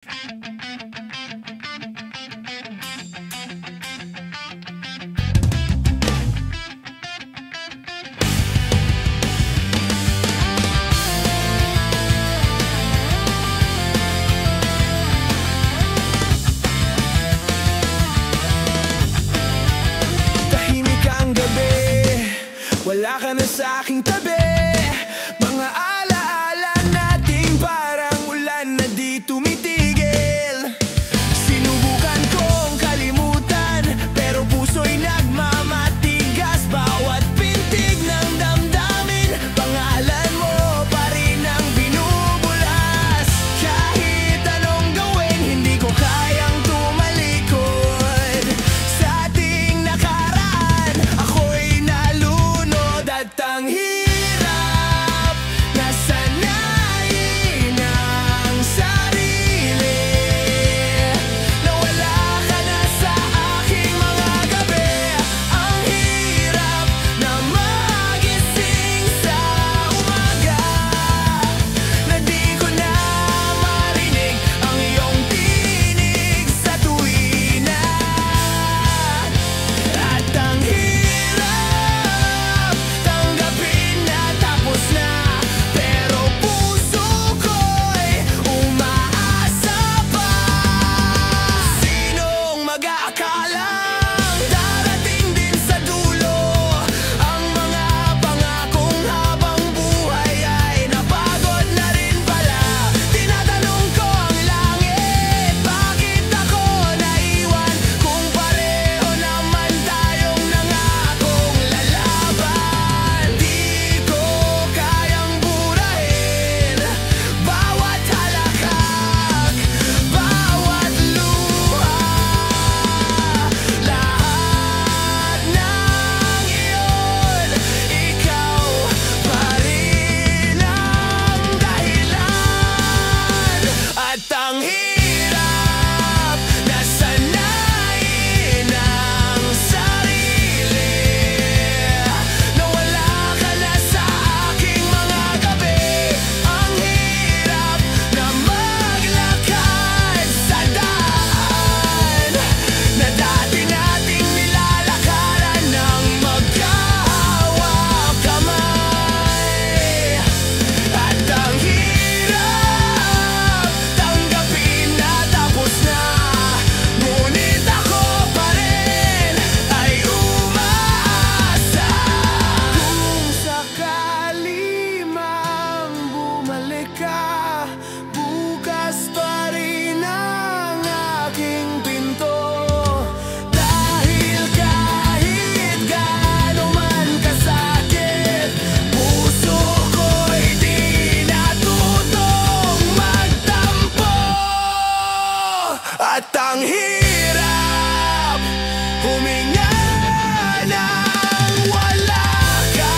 Tahimik ang gabi, wala ka na sa aking tabi. Mga alaala nating parang ulan na di tumitigil. Sinubukan kong kalimutan, pero puso'y nagmamatigas. Bawat pintig ng damdamin, pangalan mo pa rin ang binubulas. Kahit anong gawin, hindi ko kayang tumalikod sa ating nakaraan. Ako'y nalunod at ang hirap nasanayin ang sarili. Nawala ka na sa aking mga gabi. Ang hirap na magising sa umaga, na di ko na marinig ang iyong tinig sa tuwina. At ang hirap tanggapin na tapos na, pero puso ko'y umaasa pa. Sinong mag-aakalang darating din sa dulo ang mga pangakong habang buhay ay napagod na rin pala. Tinatanong ko ang langit, bakit ako naiwan kung pareho naman tayong nangakong lalaban? Di ko kayang burahin bawat halakhak, bawat luha. Lahat ng iyon, ikaw pa rin ang dahilan. At ang hirap nasanayin ang sarili. Nawala ka na sa aking mga gabi. Ang hirap na maglakad sa daan na dati nating nilalakaran ng magkahawak kamay. At ang hirap tanggapin na tapos na, ngunit ako pa rin ay umaasa. Kung sakali mang bumalik ka, bukas pa rin ang aking pinto. Dahil kahit gaano man kasakit, puso ko'y di natutong magtampo. At ang hirap huminga nang wala ka.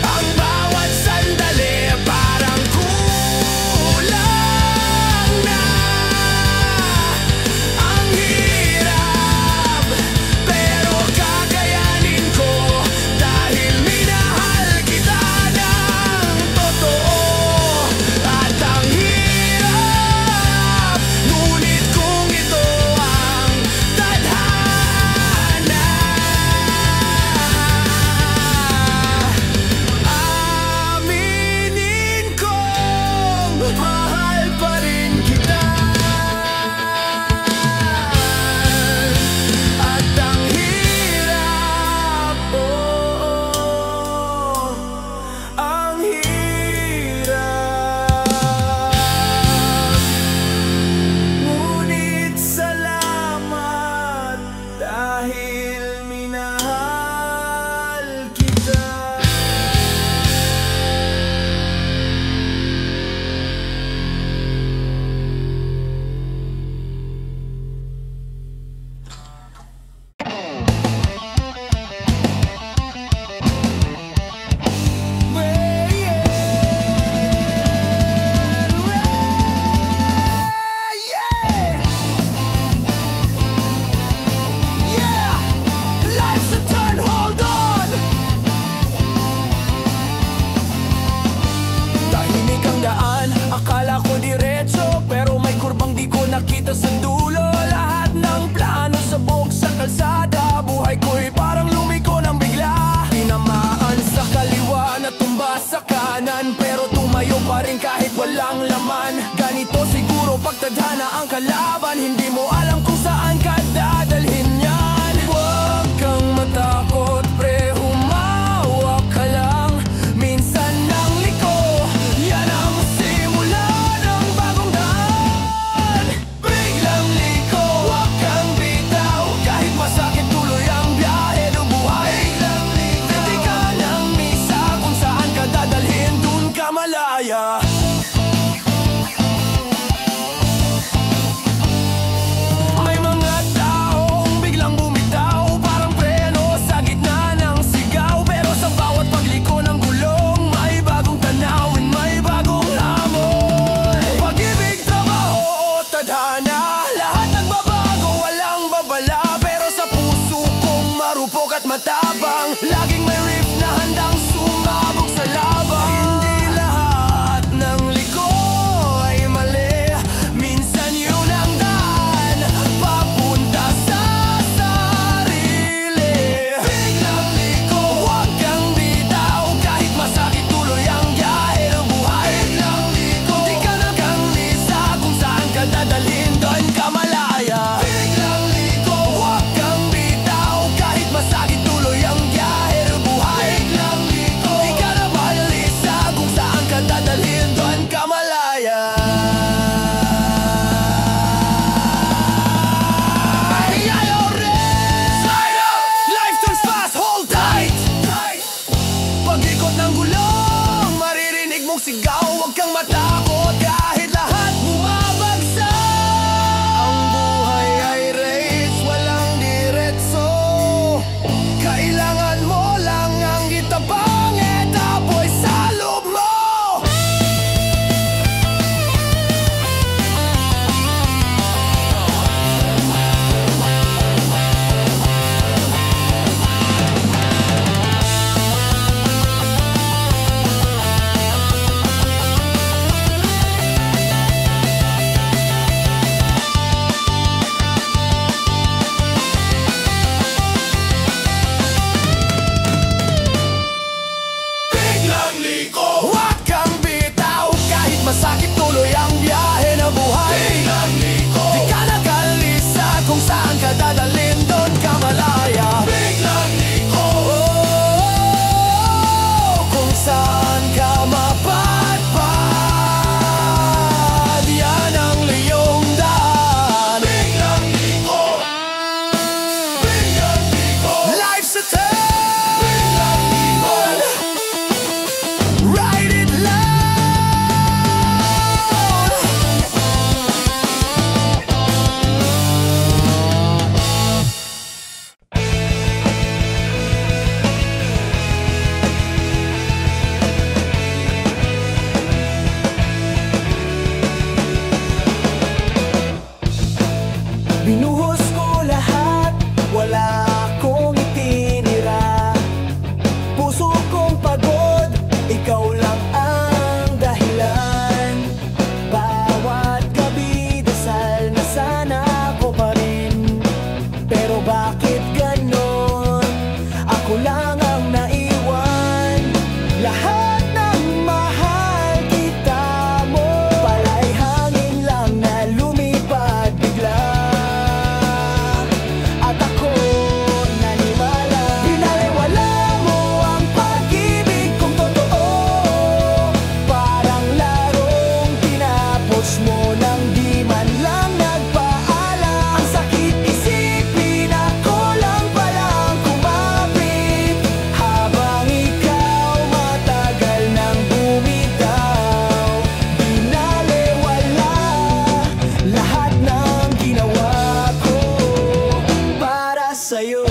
Ang bawat sandali parang kulang na. Ang hirap, pero kakayanin ko dahil minahal kita ng totoo. At ang hirap, ngunit kung ganito siguro pagtadhana ang kalaban. Hindi mo alam kung saan ka dadalhin yan. Huwag kang matakot pre, humawak ka lang. Minsan ang liko, yan ang simula ng bagong daan. Biglang liko, huwag kang bitaw. Kahit masakit tuloy ang biyahe ng buhay. Biglang liko, hindi ka nang misa kung saan ka dadalhin, dun ka malaya. May mga taong biglang bumitaw, parang preno sa gitna ng sigaw. Pero sa bawat pagliko ng gulong, may bagong tanawin, may bagong hamon. Pag-ibig, trabaho o tadhana, lahat nagbabago, walang babala. Pero sa puso kong marupok at matabang, laging may riff na handang sumabog sa laban. Hindi lahat ng liko ay mali, minsan yun ang daan papunta sa sarili. Biglang liko, huwag kang bitaw. Kahit masakit tuloy ang biyahe ng buhay. Biglang liko, di ka nakangisa kung saan ka dadalhin, doon ka malaya. Biglang liko, huwag kang bitaw. Kahit masakit tuloy ang biyahe ng buhay. Biglang liko, di ka nabalisa kung saan ka dadalhin, doon ka malaya. Life turns fast, hold tight. Pag-ikot ng gulong, maririnig mong sigaw. Huwag kang matakot kahit lahat bumabagsak. Ang buhay ay race, walang diretso. Kailangan mo lang ang itabang, etapoy sa loob mo. Biglang liko, huwag kang bitaw. Kahit masakit tuloy ang biyahe na buhay. Biglang liko, di ka nakalisa kung saan ka dadalhin, doon ka malaya. Biglang liko, kung saan ka mapadpad, yan ang liyong daan. Biglang liko, biglang liko, life's a turn. Biglang liko, ride it loud. Binuhos ko lahat, wala akong itinira. Puso kong pagod, ikaw lang ang dahilan. Bawat gabi dasal na sana ako pa rin. Pero bakit ganon? Ako lang ang naiwan. Lahat ng mahal kita mo, pala'y hangin lang na lumipad bigla. At ako nanimala, pinaliwala mo ang pag-ibig kong totoo. Parang larong tinapos mo nang di man lang nagpaalam. Ang sakit isipin, ako lang palang kumapit, habang ikaw matagal nang bumitaw. Pinaliwala lahat ng ginawa ko para sa'yo.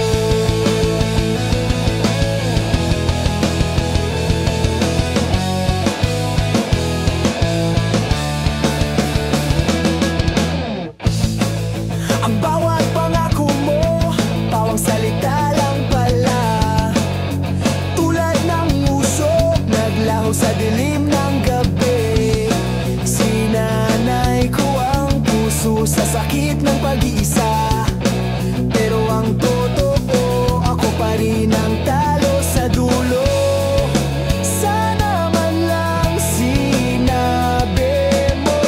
Ang bawat pangako mo, pawang salita lang pala. Tulad ng usok, naglaho sa dilim ng gabi. Sinanay ko ang puso sa sakit ng pag-iisa. Pero ang totoo, ako pa rin ang talo sa dulo. Sana man lang sinabi mo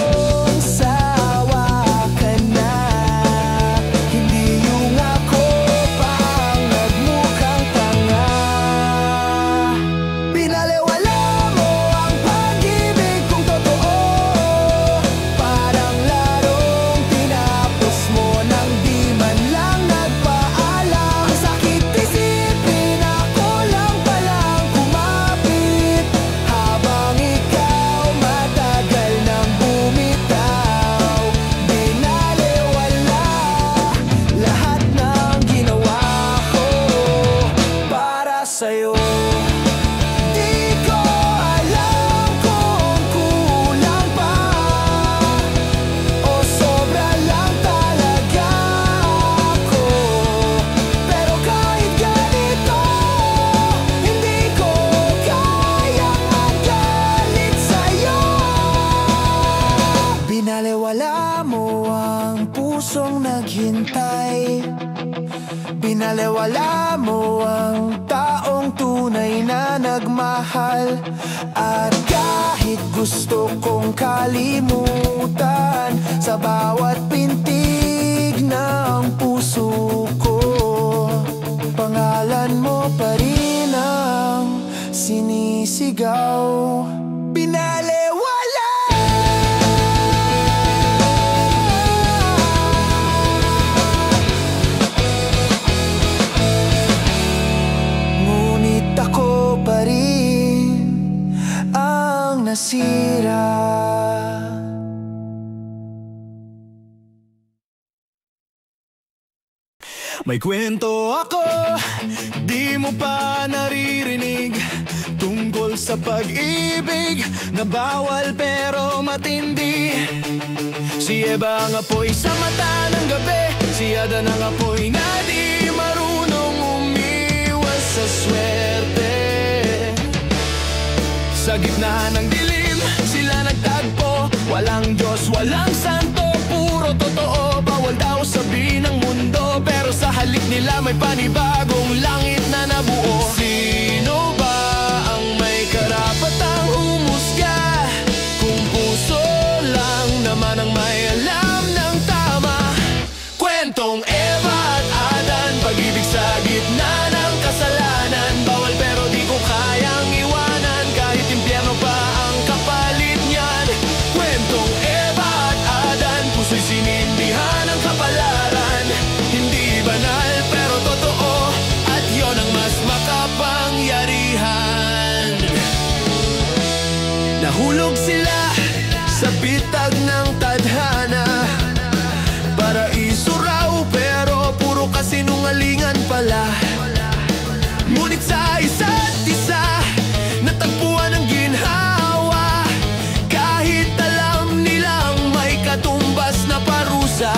Binalewala mo ang pusong naghintay. Binalewala mo ang taong tunay na nagmahal. At kahit gusto kong kalimutan, sa bawat pintig ng puso ko, pangalan mo pa rin ang sinisigaw. Binalewala. Ngunit ako pa rin ang nasira. May kwento ako, di mo pa naririnig, tungkol sa pag-ibig na bawal pero matindi. Si Eva ang apoy sa mata ng gabi, si Adan ang apoy na di marunong umiwas sa swerte. Sa gitna ng dilim, sila nagtagpo. Walang Diyos, walang santo, puro totoo. Bawal daw sabihin ng mundo, pero sa halik nila may panibagong langit na nabuo. Sino ba ang may karapatang humusga, kung puso lang naman ang may alam ng tama? Kwentong Eva at Adan, pag-ibig sa gitna ng kasalanan. Bawal pero di ko kayang iwanan, kahit impyerno pa ang kapalit niyan. Kwentong Eva at Adan, puso'y sinindihan ng kapalaran. Hindi banal pero totoo, at yon ang mas makapangyarihan. Nahulog sila sa bitag ng tadhana, paraiso raw pero puro kasinungalingan pala. Ngunit sa isa't isa natagpuan ang ginhawa, kahit alam nilang may katumbas na parusa.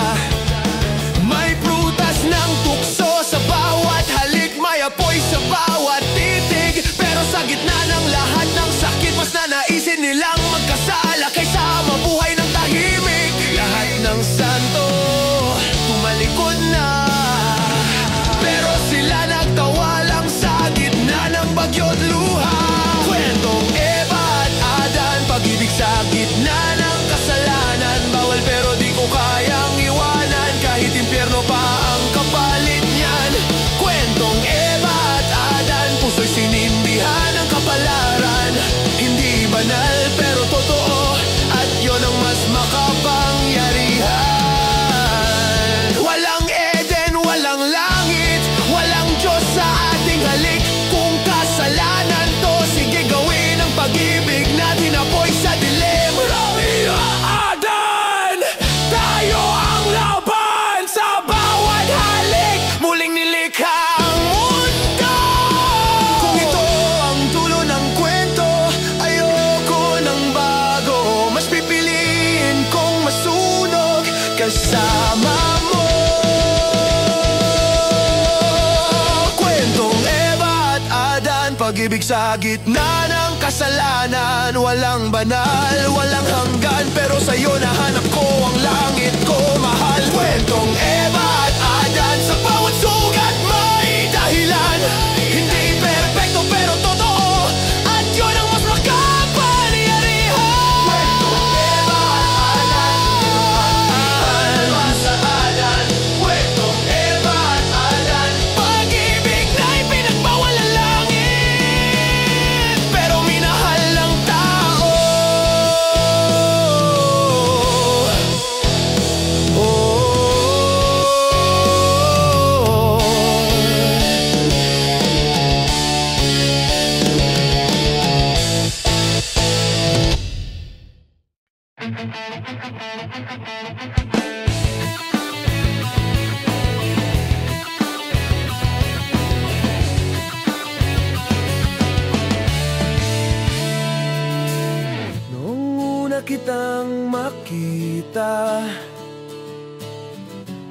May prutas ng tukso sa bawat halik, may apoy sa bawat titig, pero sa gitna ng lahat ng sakit, mas nanaisin nilang magkasala kaysa mabuhay ng tahimik. Lahat ng santo tumalikod na, pero sila nagtawa lang sa gitna ng bagyo't luha. Kwentong Eva at Adan, pag-ibig sa gitna ng kasalanan. Bawal pero di ko kayang iwanan, kahit impyerno pa ang kapalit niyan. Kwentong Eva at Adan, puso'y sinindihan ng kapalaran. Hindi banal pero totoo, at yon ang mas makapangyarihan. Walang Eden, walang langit, walang Diyos sa ating halik. Kung kasalanan to, sige gawin ang pag-ibig natin, apoy sa dilim. Eva, Adan, tayo ang laban sa bawat halik. Muling nilikha ang mundo. Kung ito ang dulo ng kwento, ayoko ng bago. Mas pipiliin kong masunog kasama mo. Kwentong Eva at Adan, pag-ibig sa gitna ng kasalanan. Walang banal, walang hanggan, pero sa'yo nahanap ko ang langit ko, mahal. Kwentong Eva at Adan, sa bawat sugat may dahilan. Hindi perpekto pero totoo, at yun ang mas makapangyarihan. Kwentong Eva at Adan, sa Adan. Kwentong Eva at Adan, pag-ibig na ipinagbawal ang langit, pero minahal ng tao. Noong una kitang makita,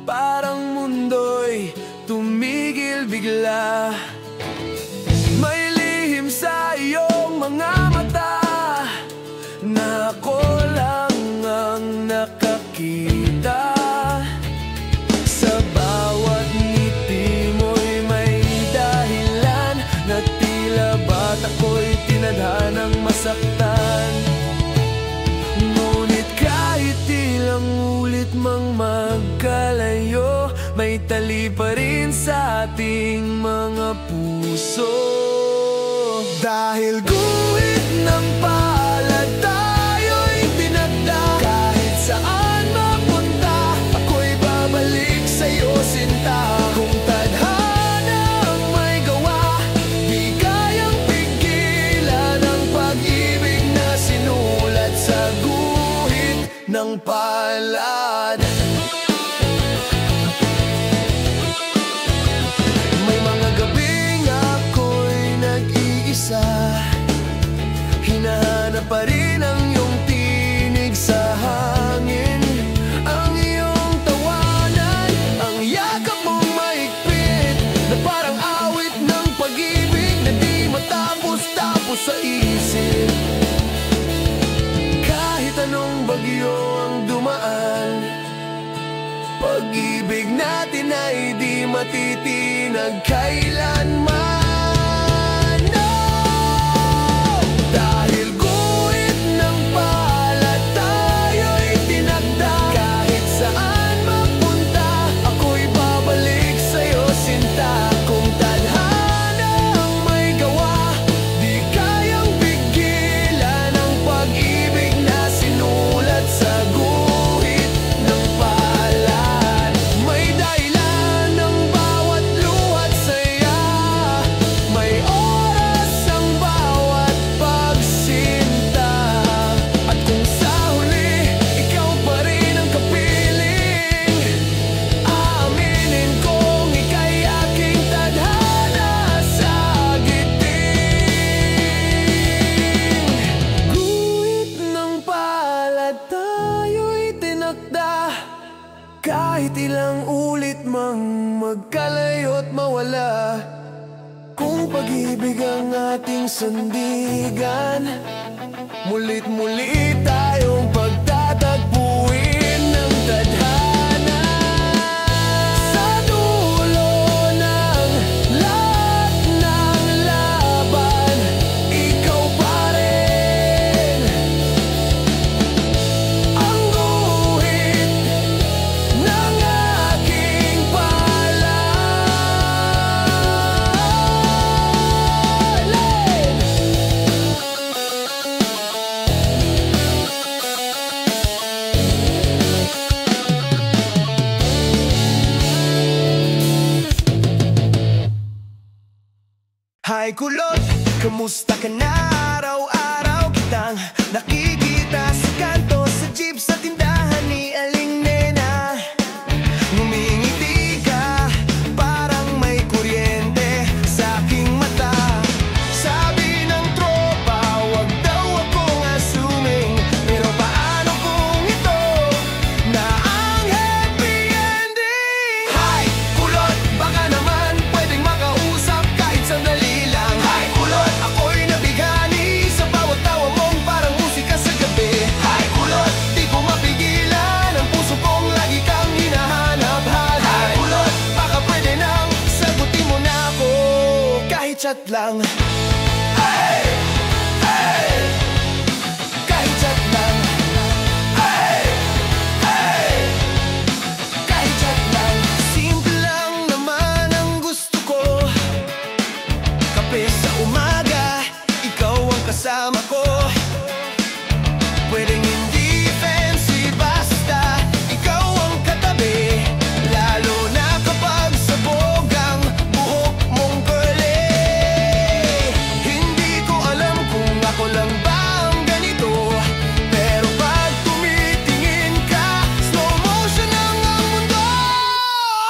parang mundo'y tumigil bigla. May lihim sa iyong mga mata na ako lang ang kita. Sa bawat ngiti mo'y may dahilan, na tila ba't ako'y tinadhanang masaktan. Ngunit kahit ilang ulit mang magkalayo, may tali pa rin sa ating mga puso. Dahil guhit ng palad tayo'y tinagda, kahit saan mapunta, ako'y babalik sa'yo sinta. Kung tadhana ang may gawa, di kayang pigilan ang pag-ibig na sinulat sa guhit ng palad. Hinahanap pa rin ang iyong tinig sa hangin, ang iyong tawanan, ang yakap mong mahigpit, na parang awit ng pag-ibig na di matapos-tapos sa isip. Kahit anong bagyo ang dumaan, pag-ibig natin ay di matitinag kailanman. Kahit ilang ulit mang magkalayo't mawala, kung pag-ibig ang ating sandigan, mulit muli tayong pagtatagpuin ng tadhana. Sa dulo ng lahat ng laban, ikaw pa rin ang guhit ng aking palad. Hi kulot, kamusta ka na? Araw-araw kitang nakikita sa kanto, sa jeep, sa tindahan ni Aling Nena. Ngumingiti ka, parang may kuryente sa aking mata. Sabi ng tropa, wag daw akong assuming, pero paano kung ito na ang happy ending? Hi kulot, baka naman pwedeng makausap kahit sandali lang. Hi kulot, ako'y nabigani sa bawat tawa mong parang musika sa gabi. Hi kulot, di ko mapigilan ang puso kong lagi kang hinahanap. Hi kulot, baka pwede nang sagutin mo na ako kahit chat lang. Hey, hey, kahit chat lang. Hey, hey, kahit chat lang. Simple lang naman ang gusto ko, kape sa umaga, ikaw ang kasama ko. Pwedeng hindi fancy, basta ikaw ang katabi, lalo na kapag sabog ang buhok mong curly. Hindi ko alam kung ako lang ba ang ganito, pero pag tumitingin ka, slow motion lang ang mundo.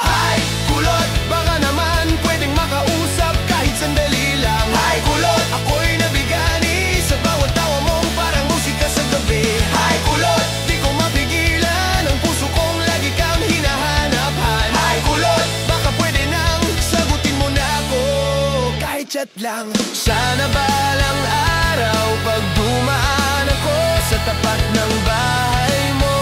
Hi kulot, baka naman pwedeng makausap kahit sandali lang. Hi kulot, ako'y nabigani sa bawat tawa mong parang musika sa gabi. Hi kulot, di ko mapigilan ang puso kong lagi kang hinahanap. Hi kulot, baka pwede nang sagutin mo na ako kahit chat lang. Sana balang araw pag dumaan ako sa tapat ng bahay mo,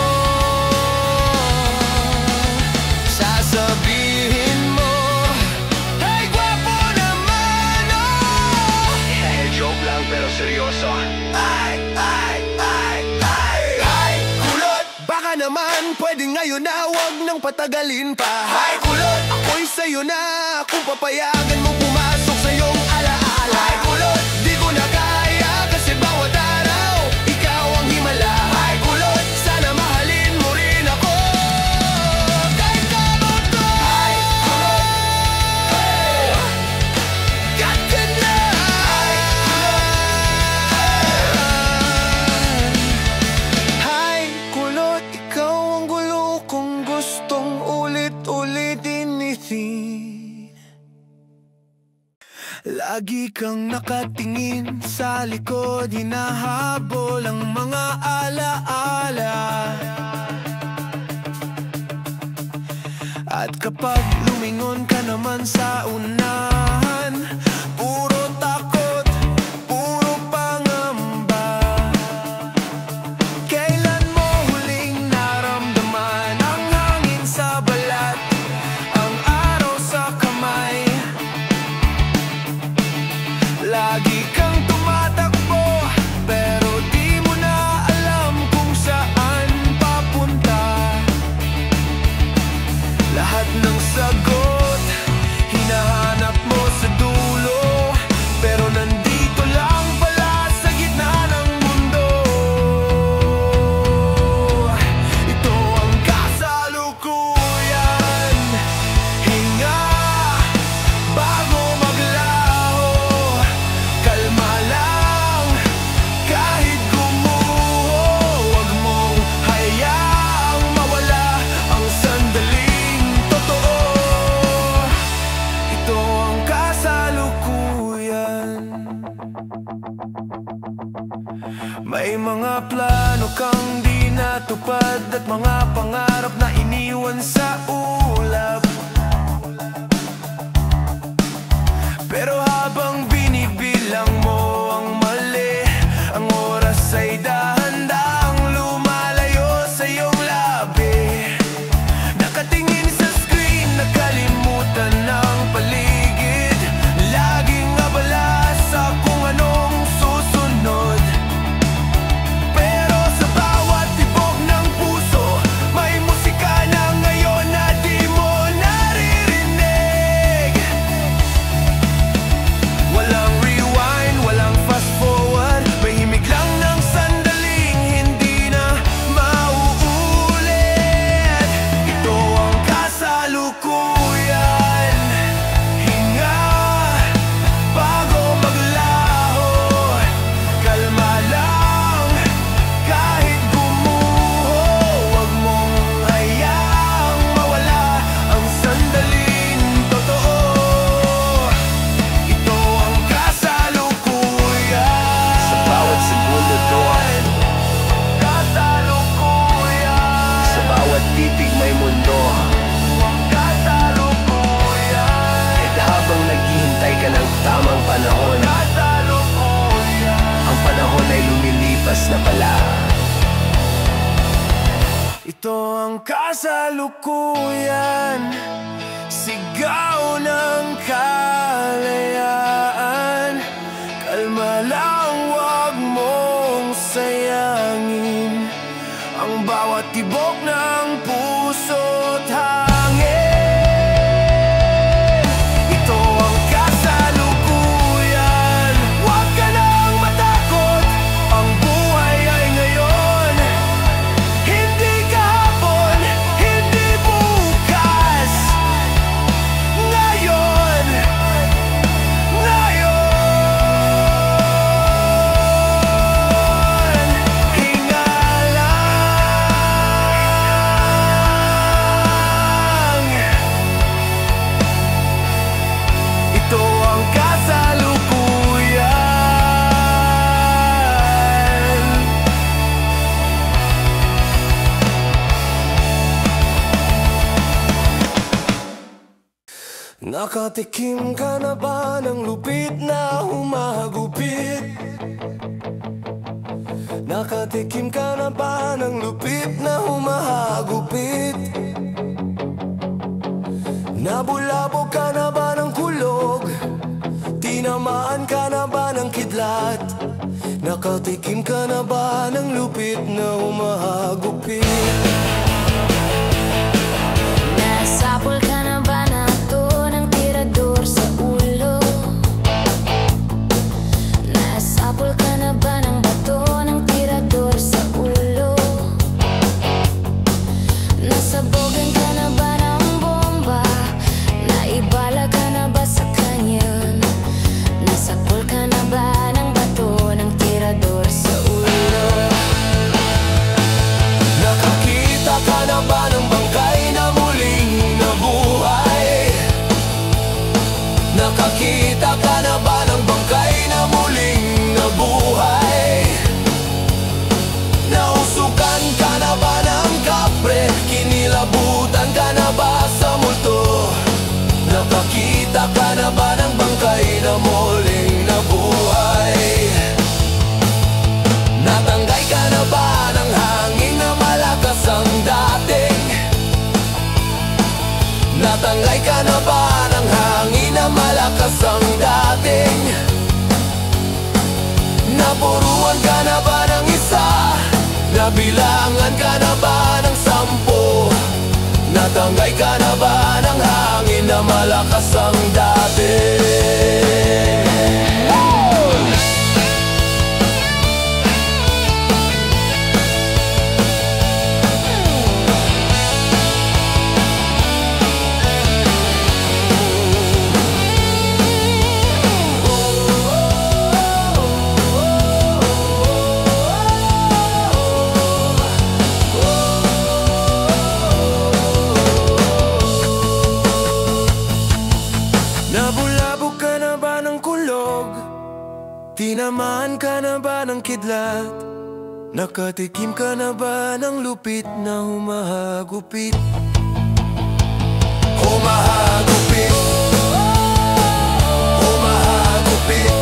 pwede ngayon na huwag nang patagalin pa. Hay kulot, ako'y sa'yo na, kung papayagan mo pumasok sa iyong alaala. Hay kulot, di ko na kaya kasi bawat araw ikaw ang himala. Hay kulot, sana mahalin mo rin ako kahit kamot ko. Hay kulot, got ka na. Hay kulot, ikaw ang gulo kung gustong ulit-ulitin itin. Lagi kang nakatingin sa likod, hinahabol ang mga alaala. At kapag lumingon ka naman sa unahan, puro takot, puro pangamba. Kailan mo huling naramdaman ang hangin sa balat, ang araw sa kamay? Lagi kang tumatakbo, pero di mo na alam kung saan papunta. Lahat ng sagot, hinahanap mo sa dulo, pero nandito lang pala sa gitna ng mundo. Ito ang kasalukuyan, hinga bago maglaho. Kalma lang kahit gumuho, huwag mong hayaang mawala ang sandaling totoo. Ito ang kasalukuyan. May mga plano kang di natupad at mga pangarap na iniwan sa ulap. Pero habang binibilang mo ang mali, ang oras ay dahan-dahang lumalayo sa iyong labi. Nakatingin sa screen, nakalimutan ng paligid, laging abala sa kung anong susunod. Pero sa bawat tibok ng puso, may musika na ngayon na di mo naririnig. Walang rewind, walang fast forward, may himig lang ng sandaling hindi na mauulit. Ito ang kasalukuyan, hinga bago maglaho. Kalma lang kahit gumuho, huwag mong hayaang mawala ang sandaling totoo. Ito ang kasalukuyan, sa bawat segundo to, kasalukuyan. Sa bawat titig may mundo, kasalukuyan. At habang naghihintay ka ng tamang panahon, kasalukuyan, ang panahon ay lumilipas na pala. Ito ang kasalukuyan, sigaw ng kalayaan. Kalma lang, huwag mong sayangin ang bawat tibok ng puso't hangin. Ito ang kasalukuyan, huwag ka nang matakot, ang buhay ay ngayon, hindi kahapon, hindi bukas. Ngayon, ngayon, hinga lang. Ito ang kasalukuyan. Nakatikim ka na ba ng lupit na humahagupit? Nakatikim ka na ba ng lupit na humahagupit? Nabulabog ka na ba ng kulog? Tinamaan ka na ba ng kidlat? Nakatikim ka na ba ng lupit na humahagupit? Nasaktan ka na ba sa multo? Nakakita ka na ba ng bangkay na muling nabuhay? Natanggay ka na ba ng hangin na malakas ang dating? Natanggay ka na ba ng hangin na malakas ang dating? Napuruan ka na ba ng isa? Nabilangan ka na ba ng 10? Natanggay ka na ba ng hangin na malakas ang dating? Nabulabog ka na ba ng kulog? Tinamaan ka na ba ng kidlat? Nakatikim ka na ba ng lupit na humahagupit? Humahagupit, humahagupit,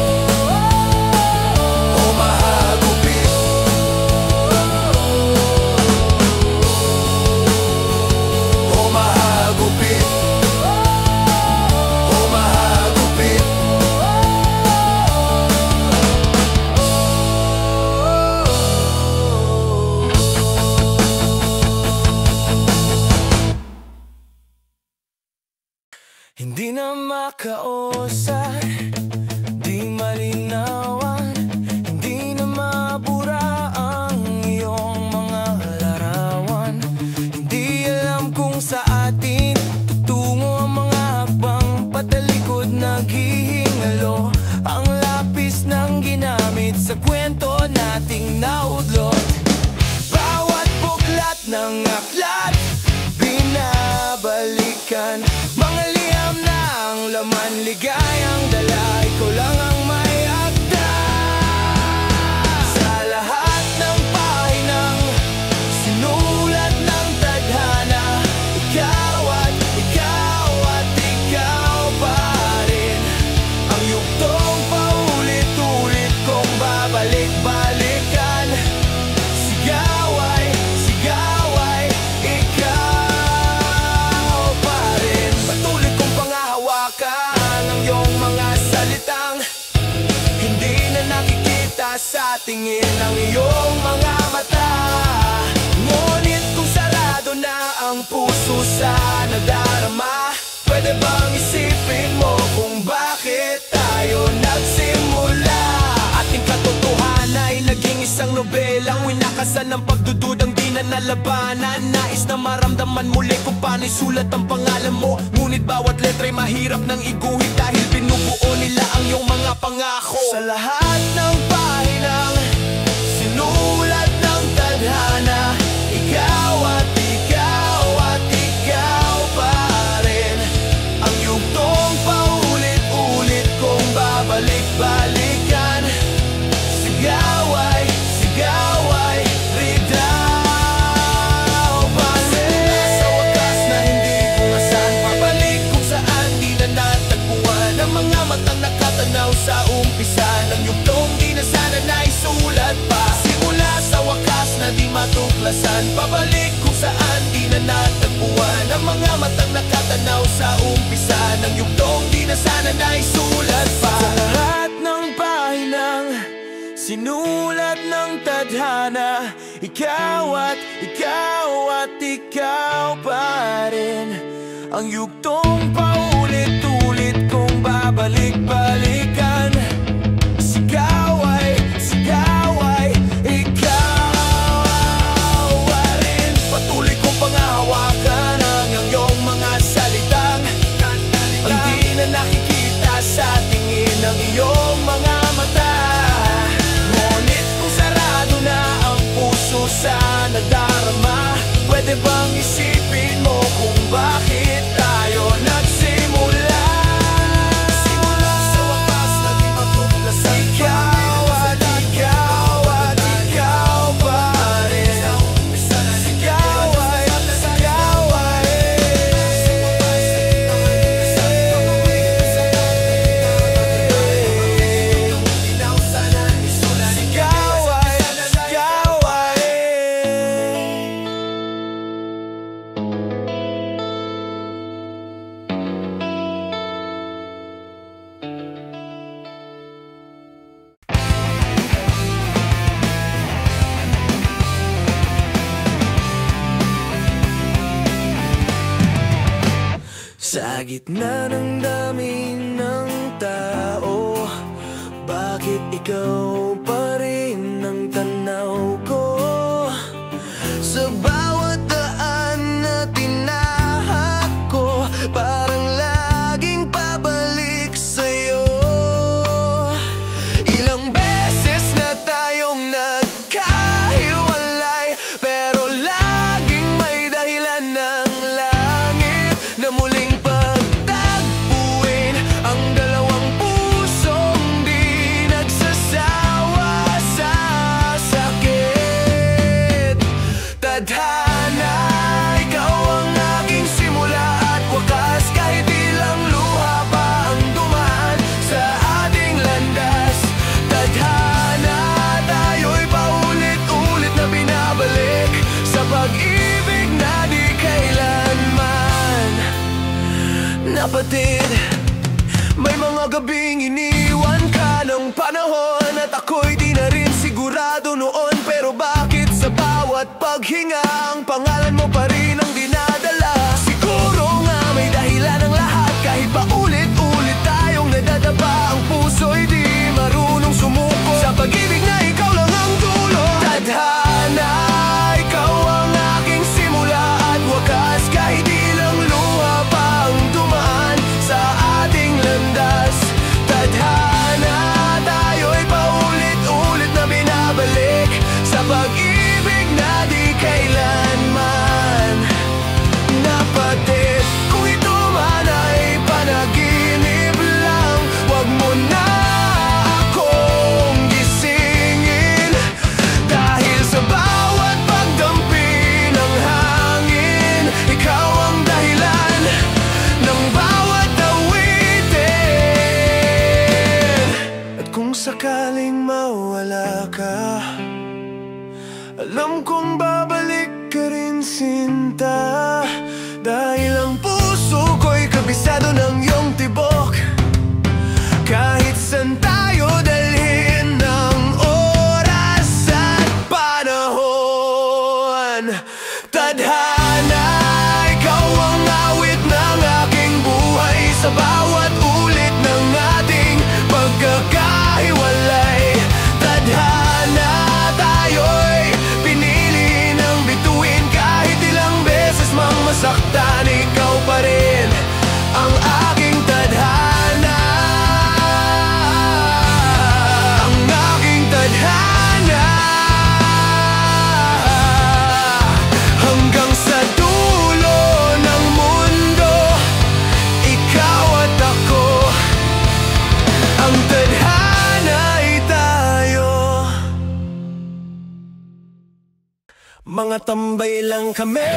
humahagupit, humahagupit, humahagupit. Hindi na makausap, di malinawan, hindi na mabura ang iyong mga larawan. Hindi alam kung sa atin tutungo ang mga hakbang patalikod naghihingalo. Ang lapis ng ginamit sa kwento nating naudlot. Bawat buklat ng aklat binabalikan, mga liham na ang laman, ligayang dala, ikaw lang ang may akda. Sa lahat ng pahinang sinulat ng tadhana, ikaw at ikaw at ikaw pa rin. Ang yugtong paulit-ulit kong babalik-balikan. Sigaw ay ikaw pa rin. Patuloy kong pangahawakan ang iyong mga salitang hindi na nakikita sa tingin ng iyong mga mata. Ngunit kung sarado na ang puso sa nadarama, pwede bang isipin mo kung bakit tayo nagsimula? Ating katotohanan ay naging isang nobelang winakasan ng pagdududang di na nalabanan. Nais na maramdaman muli kung paano'y sulat ang pangalan mo. Ngunit bawat letra'y mahirap nang iguhit dahil binubuo nila ang iyong mga pangako. Sa lahat ng pahinang sinulat ng tadhana, ikaw at ikaw at ikaw pa rin. Ang yugtong paulit-ulit kong babalik-balikan. Sigaw ay ridaw pa rin. Sa wakas na hindi kung asan pabalik, kung saan di na natagpuan ang mga matang nakatanaw sa umpisa ng yugtong di na sana naisulat pa. Simula sa wakas na di matuklasan, pabalik kung saan di na natagpuan ang mga matang nakatanaw sa umpisa ng yugtong di na sana naisulat pa. Sa lahat ng pahinang sinulat ng tadhana, ikaw at ikaw pa rin. Ang yugtong paulit-ulit kong babalik-balikan. Sigaw ay ikaw pa rin. Patuloy kong pangahawakan ang iyong mga salitang hindi na nakikita sa tingin ng iyong mga mata. Ngunit kung sarado na ang puso sa nadarama, pwede bang isipin mo kung bakit tayo nagsimula? Sa gitna ng dami ng tao, bakit ikaw pa rin ang tanaw ko? Sa bawat daan na tinahak ko, parang laging pabalik sa'yo. Ilang beses na tayong nagkahiwalay, pero laging may dahilan ng langit na muling pagtagpuin ang dalawang pusong di nagsasawa sa sakit. Tadhana, ikaw ang aking simula at wakas, kahit ilang luha pa ang dumaan sa ating landas. Tadhana, tayo'y paulit-ulit na binabalik sa pag-ibig na di kailanman napatid. May mga gabing iniwan ka ng panahon at ako'y di na rin sigurado noon, pero bakit sa bawat paghinga ang pangalan mo pa rin ang dinadala? Siguro nga may dahilan ang lahat, kahit pa ulit-ulit tayong nadadapa. Ang puso'y di marunong sumuko sa pag-ibig na ikaw lang ang dulo. Tadhana, ikaw ang aking simula at wakas, kahit ilang luha pa ang dumaan sa ating landas. Tadhana, tayo'y paulit-ulit na binabalik sa pag-ibig na di kailanman napatid. Kung ito man ay panaginip lang, wag mo na akong gisingin, dahil sa bawat pagdampi ng hangin, ikaw ang dahilan ng bawat awitin. At kung sakaling mawala ka, alam kong babalik ka rin, sinta, dahil ang puso ko'y kabisado ng iyong tibok. Kahit saan tayo dalhin ng oras at panahon. Tadhana, ikaw ang awit ng aking buhay sa bawat ulit ng ating pagkakahiwalay. Tadhana, tayo'y pinili ng bituin, kahit ilang beses mang masaktan, ikaw pa rin ang aking tadhana. Ang aking tadhana, hanggang sa dulo ng mundo, ikaw at ako, ang tadhana ay tayo. Mga tambay lang kami,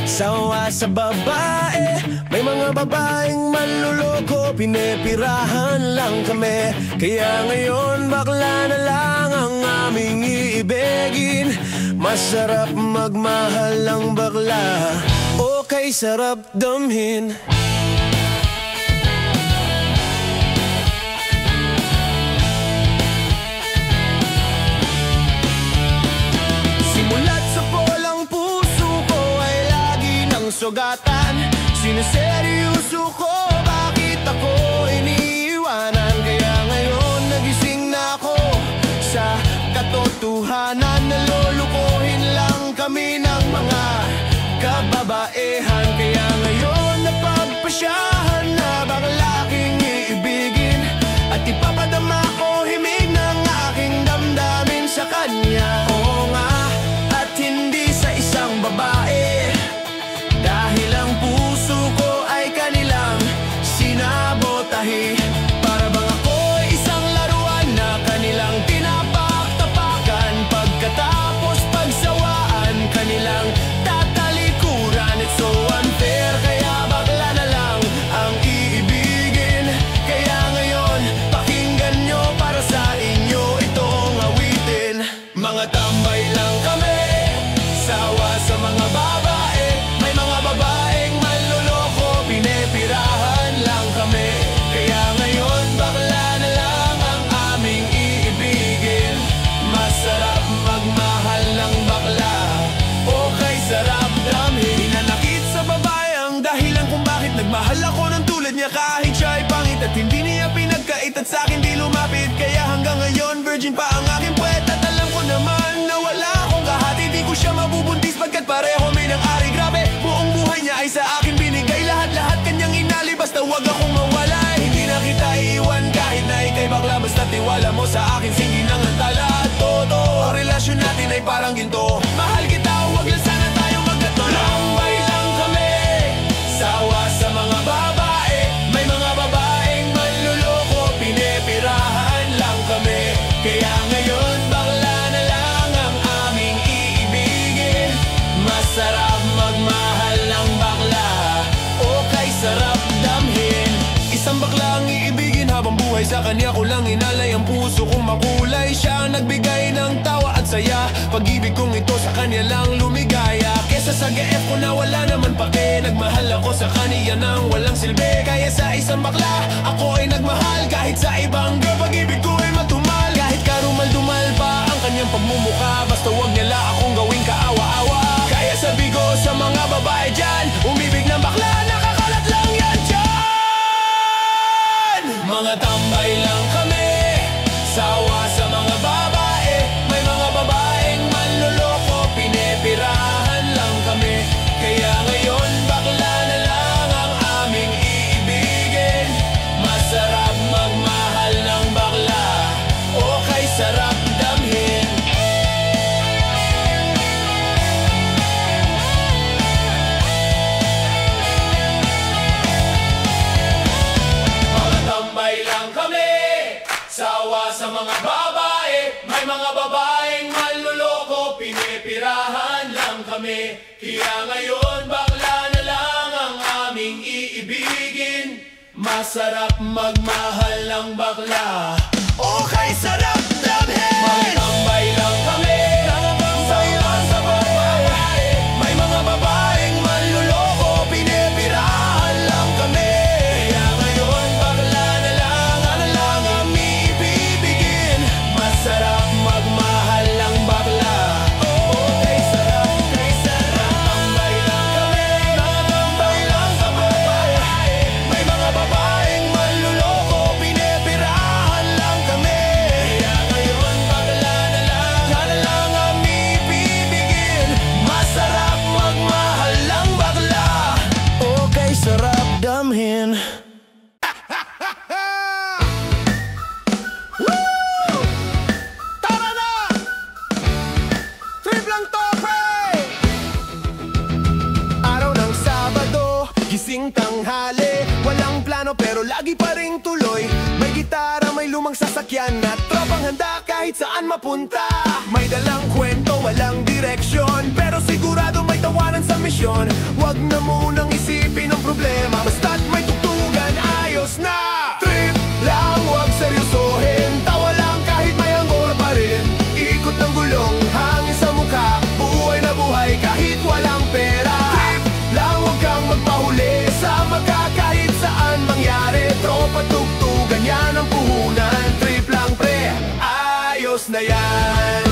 sawa sa babae. May mga babaeng manluloko, pinepirahan lang kami. Kaya ngayon bakla na lang ang aming iibigin. Masarap magmahal ang bakla, okay sarap damhin. Simula't sa polang puso ko ay lagi ng sugatan. Sineseryoso ko, bakit ako iniiwanan? Kaya ngayon nagising na ako sa katotohanan, nalulukuhin lang kami ng mga kababaehan. Kaya ngayon napagpasyahan na bakla-aking iibigin, at ipapadama ko himig ng aking damdamin sa kanya. Oo nga, at hindi sa isang babae, dahil ang puso ko ay kanilang sinabotahe. Para bang ako'y isang laruan na kanilang tinapak-tapakan, pagkatapos pagsawaan kanilang tatalikuran. At so At sa'kin di lumapit, kaya hanggang ngayon virgin pa ang aking puwet. At alam ko naman na wala akong kahati, di ko siya mabubuntis pagkat pareho may nang-ari. Grabe, buong buhay niya ay sa akin binigay, lahat-lahat kanyang inali, basta wag akong mawalay. Hindi na kita iiwan kahit na ika'y bakla, basta tiwala mo sa akin, sige nang antala. At todo, ang relasyon natin ay parang ginto. Mahal kita, wag lang sana tayo magkatulambay lang kami. Sawa sa mga babae, may mga babaeng manluloko, pinipirahan lang kami. Kaya ngayon bakla na lang ang aming iibigin. Masarap magmahal ng bakla, okay sarap damhin. Isang bakla ang iibigin habang buhay, sa kanya ko lang inalay ang puso kong makulay. Siya ang nagbigay ng tawa at saya, pag-ibig kong ito sa kanya lang lumigaya. Kesa sa GF ko na wala naman pake, nagmahal ako sa kanya nang walang silbi. Kaya sa isang bakla, ako ay nagmahal kahit sa ibang girl, pag-ibig ko ay matumal. Kahit karumal-dumal pa ang kanyang pagmumukha, basta wag niya lang akong gawing kaawa-awa. Kaya sabi ko sa mga babae dyan, umibig ng bakla, nakakalat lang yan dyan. Mga tambay lang kami, sawa sa mga babae, may mga babaeng manloloko, pinipirahan lang kami. Kaya ngayon bakla na lang ang aming iibigin. Masarap magmahal ng bakla, okay sarap damhin. Mga tambay lang kami, sawa sa mga babae, may mga babaeng manluloko, pinipirahan lang kami. Kaya ngayon bakla na lang ang aming iibigin. Masarap magmahal ng bakla, okay sarap damhin. Mga tambay lang kami, sawa sa babae, may mga babaeng manluloko, pinipirahan lang kami. Kaya ngayon bakla na lang ang ibibigin. Masarap magmahal ng bakla, okay sarap, kay sarap. Tambay lang kami, tambay lang sa babae, may mga babaeng manluloko, pinipirahan lang kami. Kaya ngayon bakla na lang ang ibibigin. Masarap magmahal ng bakla, okay sarap damhin. Woo! Tara na! Trip lang to, pre! Araw ng Sabado, gising tanghali, walang plano pero lagi pa ring tuloy. May gitara, may lumang sasakyan at tropang handa kahit saan mapunta. May dalang kwento, walang direksyon, pero sigurado may tawanan sa misyon. Wag na munang isipin ang problema, basta't may tugtugan, ayos na. Trip lang, wag seryosohin, tawa lang kahit may anggol pa rin. Ikot ng gulong, hangin sa mukha, buhay na buhay kahit walang pera. Trip lang, wag kang magpahuli, sama ka kahit saan mangyari. Tropa tugtugan, yan ang puhunan. Trip lang pre, ayos na yan.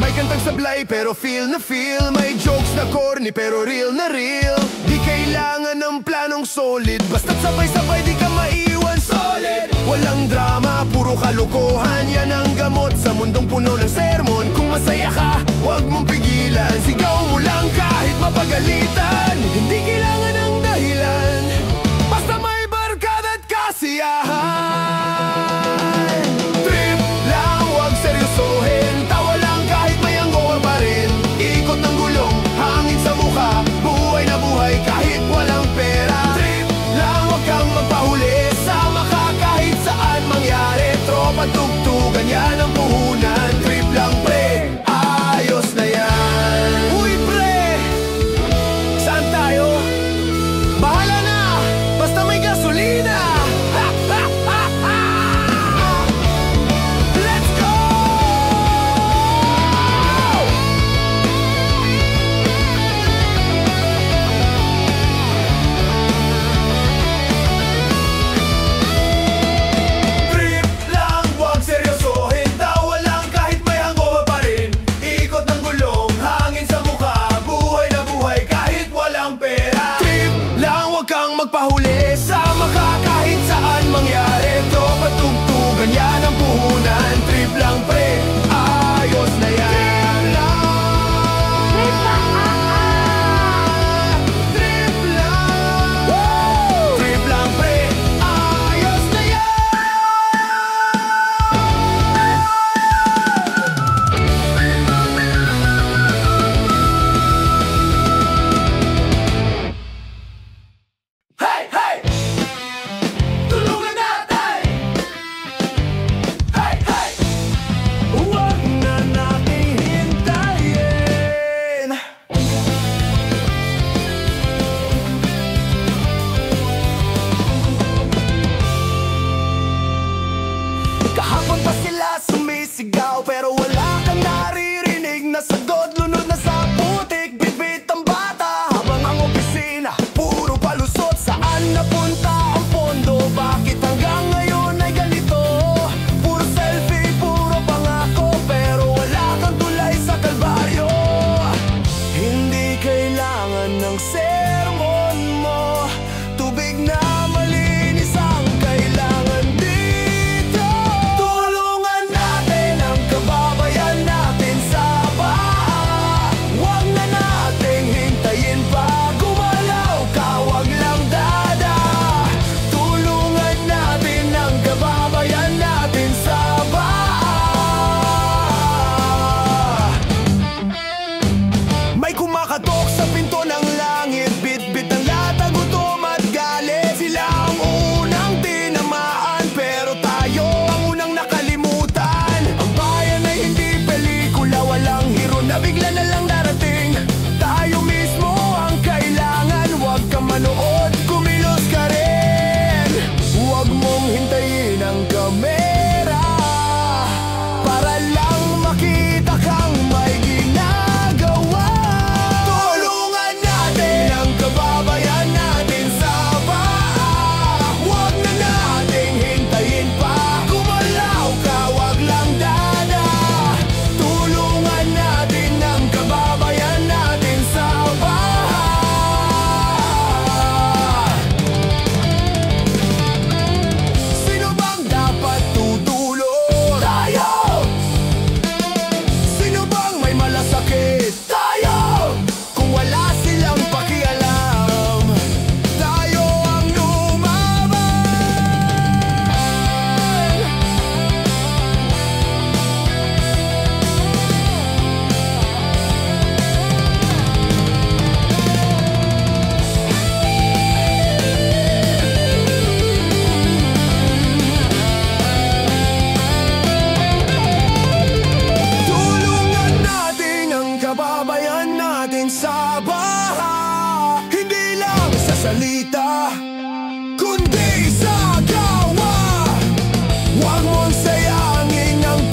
May kantang sablay pero feel na feel, may jokes na corny pero real na real. Di kailangan ng planong solid, basta't sabay-sabay di ka maiwan solid. Walang drama, puro kalokohan, yan ang gamot sa mundong puno ng sermon. Kung masaya ka, huwag mong pigilan, sigaw mo lang kahit mapagalitan. Hindi kailangan ng dahilan, basta may barkada at kasiyahan. Trip lang, huwag seryosohin, tawa lang kahit may anggol pa rin. Ikot ng gulong, hangin sa mukha, buhay na buhay kahit walang pera. Trip lang, huwag kang magpahuli, sama ka kahit saan mangyari. Tropa tugtugan, yan ang puhunan. Trip lang pre, ayos na yan. Uy pre, saan tayo? Bahala na, basta may gasolina. Ha ha ha ha!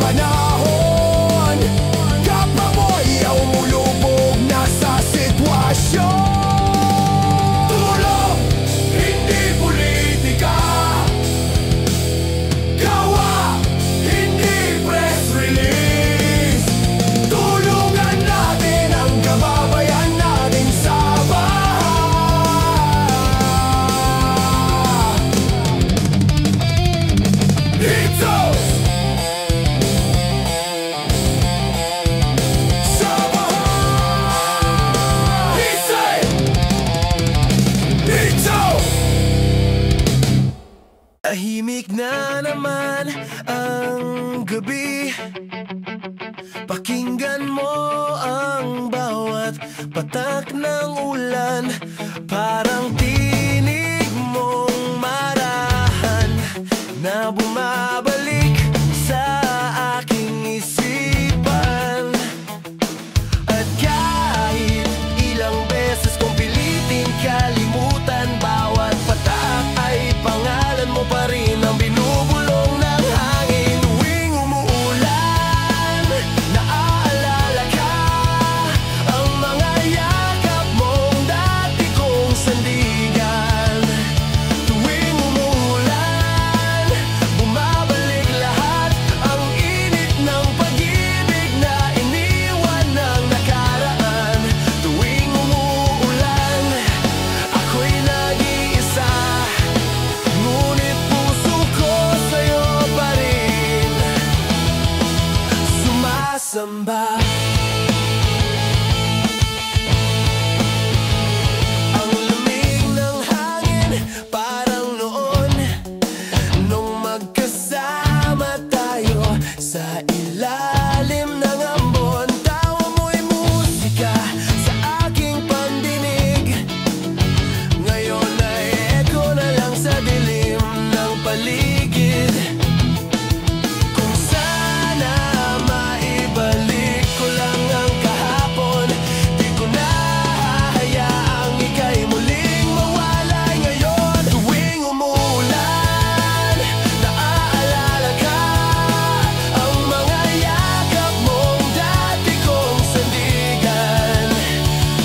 panahon. Kapwa mo'y umulubog na sa sitwasyon. Tulong, hindi politika. Gawa, hindi press release. Tulungan natin ang kababayan natin sa baha. Dito sa baha. Hisay dito. Tahimik na naman ang gabi. Pakinggan mo ang bawat patak ng ulan. Parang tinig mong marahan na bumabalik sa aking isipan. At kahit ilang beses kong pilitin kalimutan, bawat patak ay pangalan mo pa rin ang binubulong ng hangin. Tuwing umuulan, naaalala ka, ang mga yakap mong dati kong sandigan. Tuwing umuulan, bumabalik lahat, ang init ng pag-ibig na iniwan ng nakaraan. Tuwing umuulan, ako'y nag-iisa, ngunit puso ko sa'yo pa rin sumasamba. Ang lamig ng hangin parang noon, nung magkasama tayo sa ilalim ng ambon. Tawa mo'y musika sa aking pandinig, ngayon ay echo na lang sa dilim ng paligid. Kung sana maibalik ko lang ang kahapon, di ko na hahayaang ika'y muling mawalay ngayon. Tuwing umuulan, naaalala ka, ang mga yakap mong dati kong sandigan.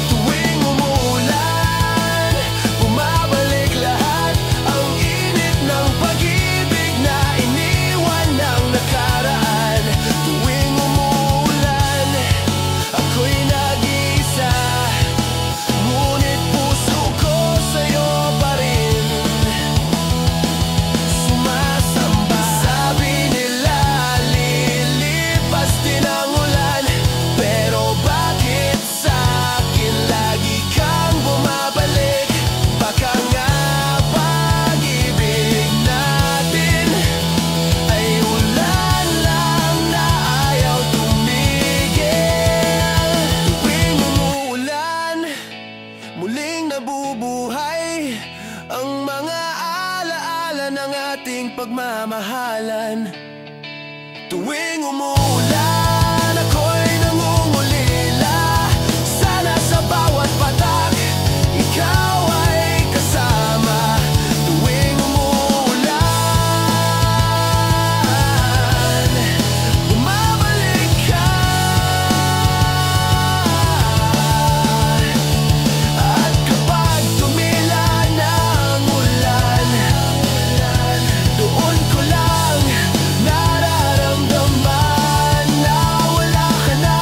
Tuwing umuulan, bumabalik lahat, ang init ng pag-ibig na iniwan ng nakaraan. Tuwing umuulan, ako'y nag-iisa, ngunit puso ko sa'yo pa rin sumasamba. Sabi nila lilipas din ang ulan, pero bakit sa'kin lagi kang bumabalik? Baka nga pag-ibig natin ay ulan lang na ayaw tumigil. Tuwing umuulan, muling nabubuhay ang mga alaala ng ating pagmamahalan. Tuwing umuulan, ako'y nangungulila, sana sa bawat patak ikaw ay kasama. Tuwing umuulan, bumabalik ka, at kapag tumila ng ulan, doon ko lang nararamdaman na wala ka na.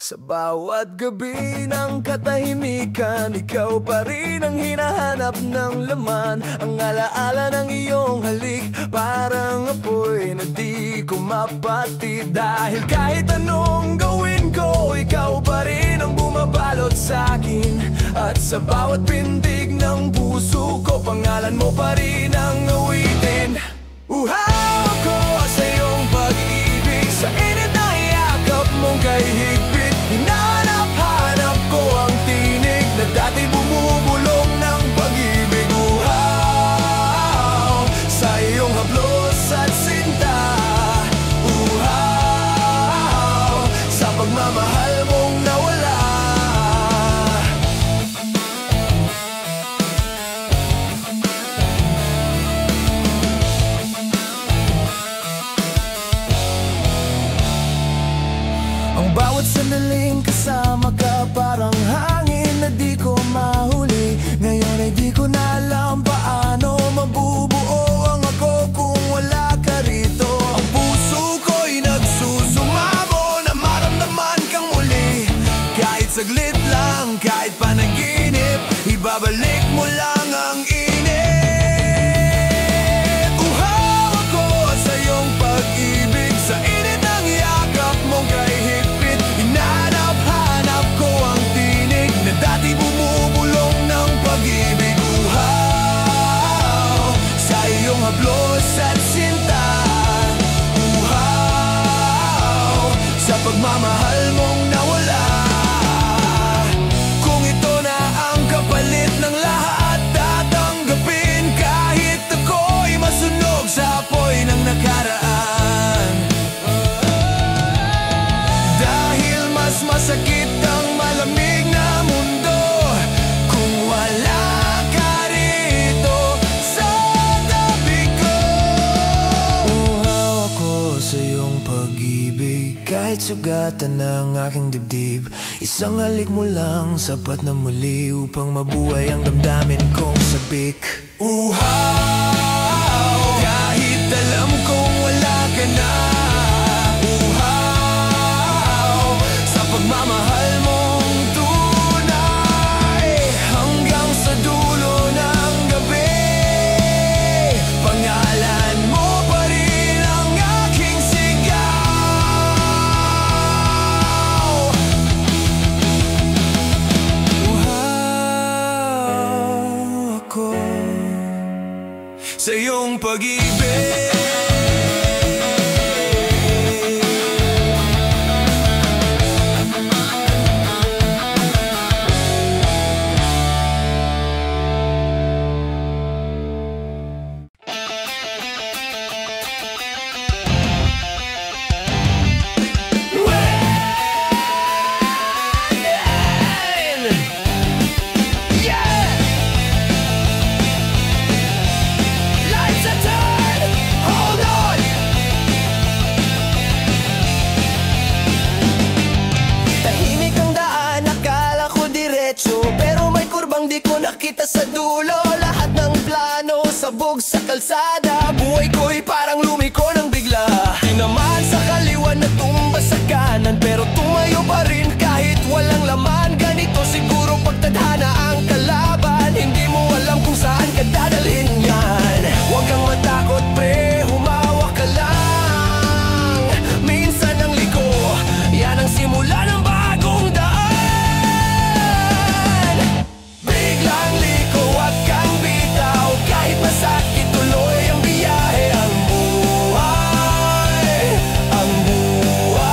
Sa bawat gabi ng katahimikan, ikaw pa rin ang hinahanap ng laman. Ang alaala ng iyong halik, parang apoy na di ko mapati. Dahil kahit anong gawin ko, ikaw pa rin ang bumabalot sa'kin. At sa bawat pintig ng puso ko, pangalan mo pa rin ang awitin. Uhaw ako sa iyong pag-ibig, sa init na yakap mong kay higpit. Hinanap-hanap ko ang tinig na dati bumubulong ng pag-ibig. Uhaw sa iyong haplos at sinta. Uhaw sa pagmamahal mong nawala. Sandaling kasama ka, parang hangin na di ko mahuli. Ngayon ay di ko na alam paano mabubuo ang ako kung wala ka rito. Ang puso ko'y nagsusumamo na maramdaman kang muli. Kahit saglit lang, kahit panaginip, ibabalik mo lang ang init. Uhaw ako sa iyong pag-ibig, sa init ng yakap mong kay higpit. Hinanap-hanap ko ang tinig na dati bumubulong ng pag-ibig. Uhaw sa iyong haplos at sinta. Uhaw sa pagmamahal mong nawala. Kung ito na ang kapalit ng lahat, tatanggapin kahit ako'y masunog sa apoy ng nakaraan. Dahil mas masakit ang malamig na mundo kung wala ka rito sa tabi ko. Uhaw ako sa iyong pag-ibig, kahit sugatan ng aking dibdib. Isang halik mo lang, sapat na muli upang mabuhay ang damdamin kong sabik. Uhaw, kahit alam kong wala ka na. Uhaw, sa pagmamahal mong tunay, hanggang sa dulo ng gabi. Pangalan mo pa rin ang aking sigaw. Uhaw ako sa iyong pag-ibig. Pero may kurbang di ko nakita sa dulo. Lahat ng plano sabog sa kalsada. Buhay ko'y parang lumiko ng bigla. Tinamaan sa kaliwa na tumba sa kanan, pero tumayo pa rin kahit walang laman. Ganito siguro pagtadhana ang kalaban. Hindi mo alam kung saan ka dadalhin yan. Huwag kang matakot pre, humawak ka lang. Minsan ang liko, yan ang simula ng bagong daan. Biglang liko, huwag kang bitaw. Kahit masakit, tuloy ang biyahe. Ang buhay, ang buhay.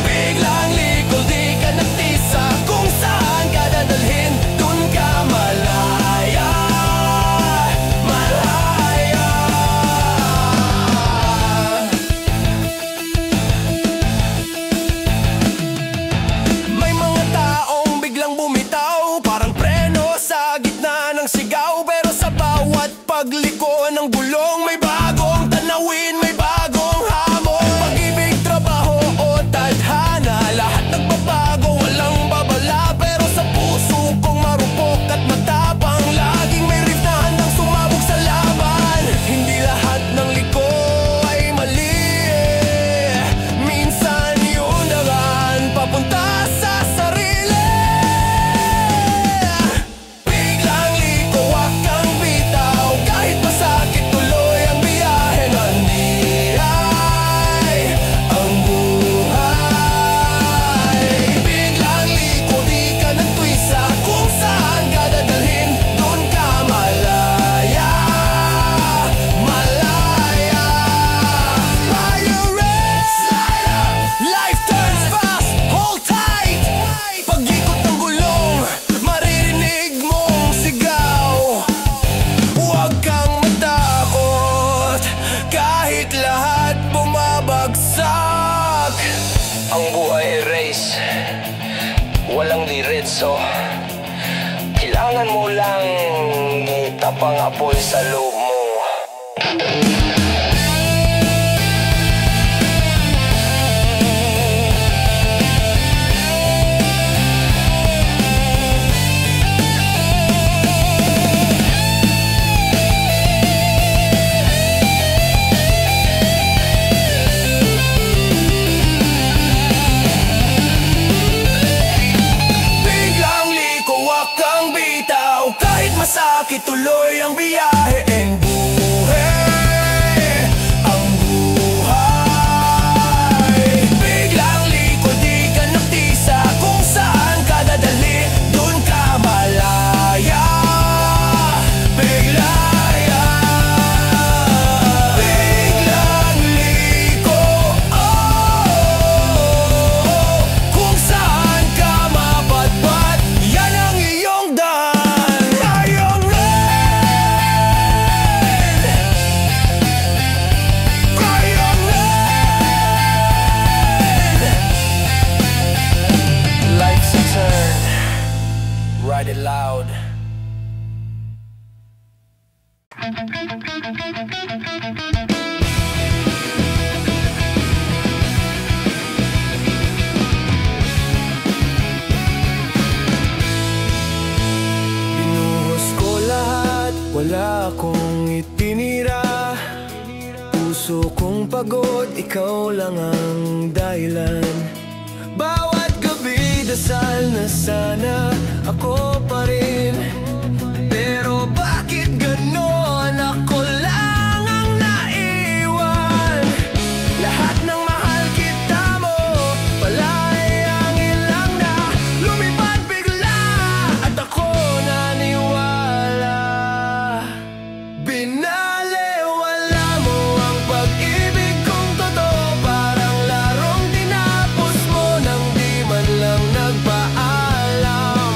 Biglang liko, di ka nagtisa. Kung saan ka dadalhin, dun ka malaya, malaya. May mga taong biglang bumitaw, parang preno sa gitna ng sigaw. Pero sa bawat pagliko ng gulong, may bagong tanawin, may bagong hamon. Pag-ibig, trabaho o tadhana, lahat nagbabago, walang babala. Pero sa puso kong marupok at matapang, laging may riff na handang sumabog sa laban. Hindi lahat ng liko ay mali. Minsan yun daan papunta sa sarili. Biglang liko, huwag kang bitaw. Kahit masakit, tuloy ang biyahe. Nandiyan ang buhay. Biglang liko, di ka nagtwisa. Kung saan ka dadalhin, dun ka malaya, malaya. Pirates! Life turns fast, hold tight. Pag-ikot ng gulong, maririnig mong sigaw. Huwag kang matakot, kahit lahat bumabagsak. Ang buhay ay race, walang diretso. Kailangan mo lang itapang apoy sa loob mo. bakit tuloy ang biyahe. Ang buhay, ang buhay. Biglang likod, di ka nagtisa. Kung saan ka dadali, dun ka malaya. Biglaya, biglang liko, kung saan ka mapadpad, yan ang iyong daan. Ngayong life's a turn, ride it loud. Binuhos ko lahat, wala akong itinira. Puso kong pagod, ikaw lang ang dahilan. Bawat gabi dasal na sana ako pa rin. Pero bakit ganon, ako lang ang naiwan? Lahat ng mahal kita mo, palayangin lang na lumipad bigla. At ako naniwala, binalewala mo ang pag-ibig kong totoo. Parang larong tinapos mo nang di man lang nagpaalam.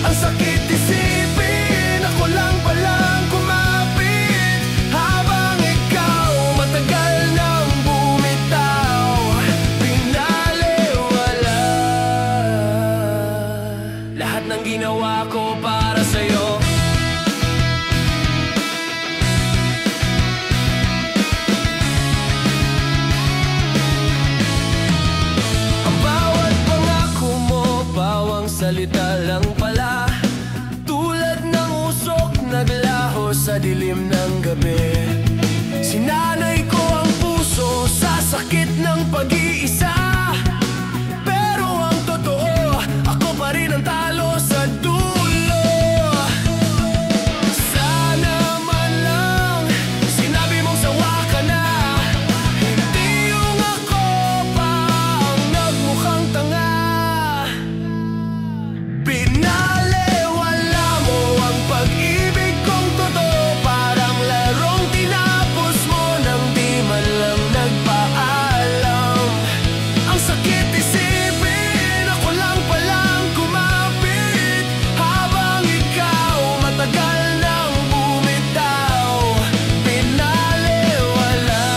Ang sakit isipin, ako lang palang kumapit, habang ikaw matagal nang bumitaw. Pinalewala lahat ng ginawa ko para sa'yo. Ang bawat pangako mo, bawang salita lang pala. Tulad ng usok naglaho sa dilim ng gabi. Sinanay ko ang puso sa sakit ng pag-iisa. Pero ang totoo, ako pa rin ang talo sa dulo. Sana man lang sinabi mong sawa ka na, hindi yung ako pa ang nagmukhang tanga. Pinalewala mo ang pag-ibig kong totoo. Parang larong tinapos mo nang di man lang nagpaalam. Ang sakit isipin, ako lang palang kumapit, habang ikaw matagal nang bumitaw. Pinalewala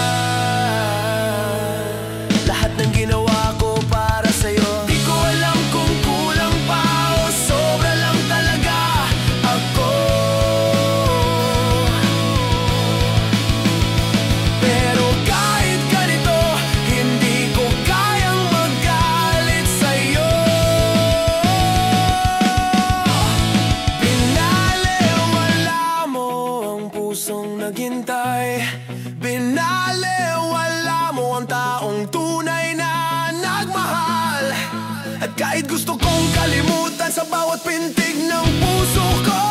lahat ng ginawa ko para sa'yo. Di ko alam kung kulang pa o sobra lang talaga ako. Pero kahit ganito, hindi ko kayang magalit sa'yo. Pinalewala mo ang pusong naghintay. Pinalewala mo ang taong tunay na nagmahal. At kahit gusto kong kalimutan sa bawat pintig ng puso ko,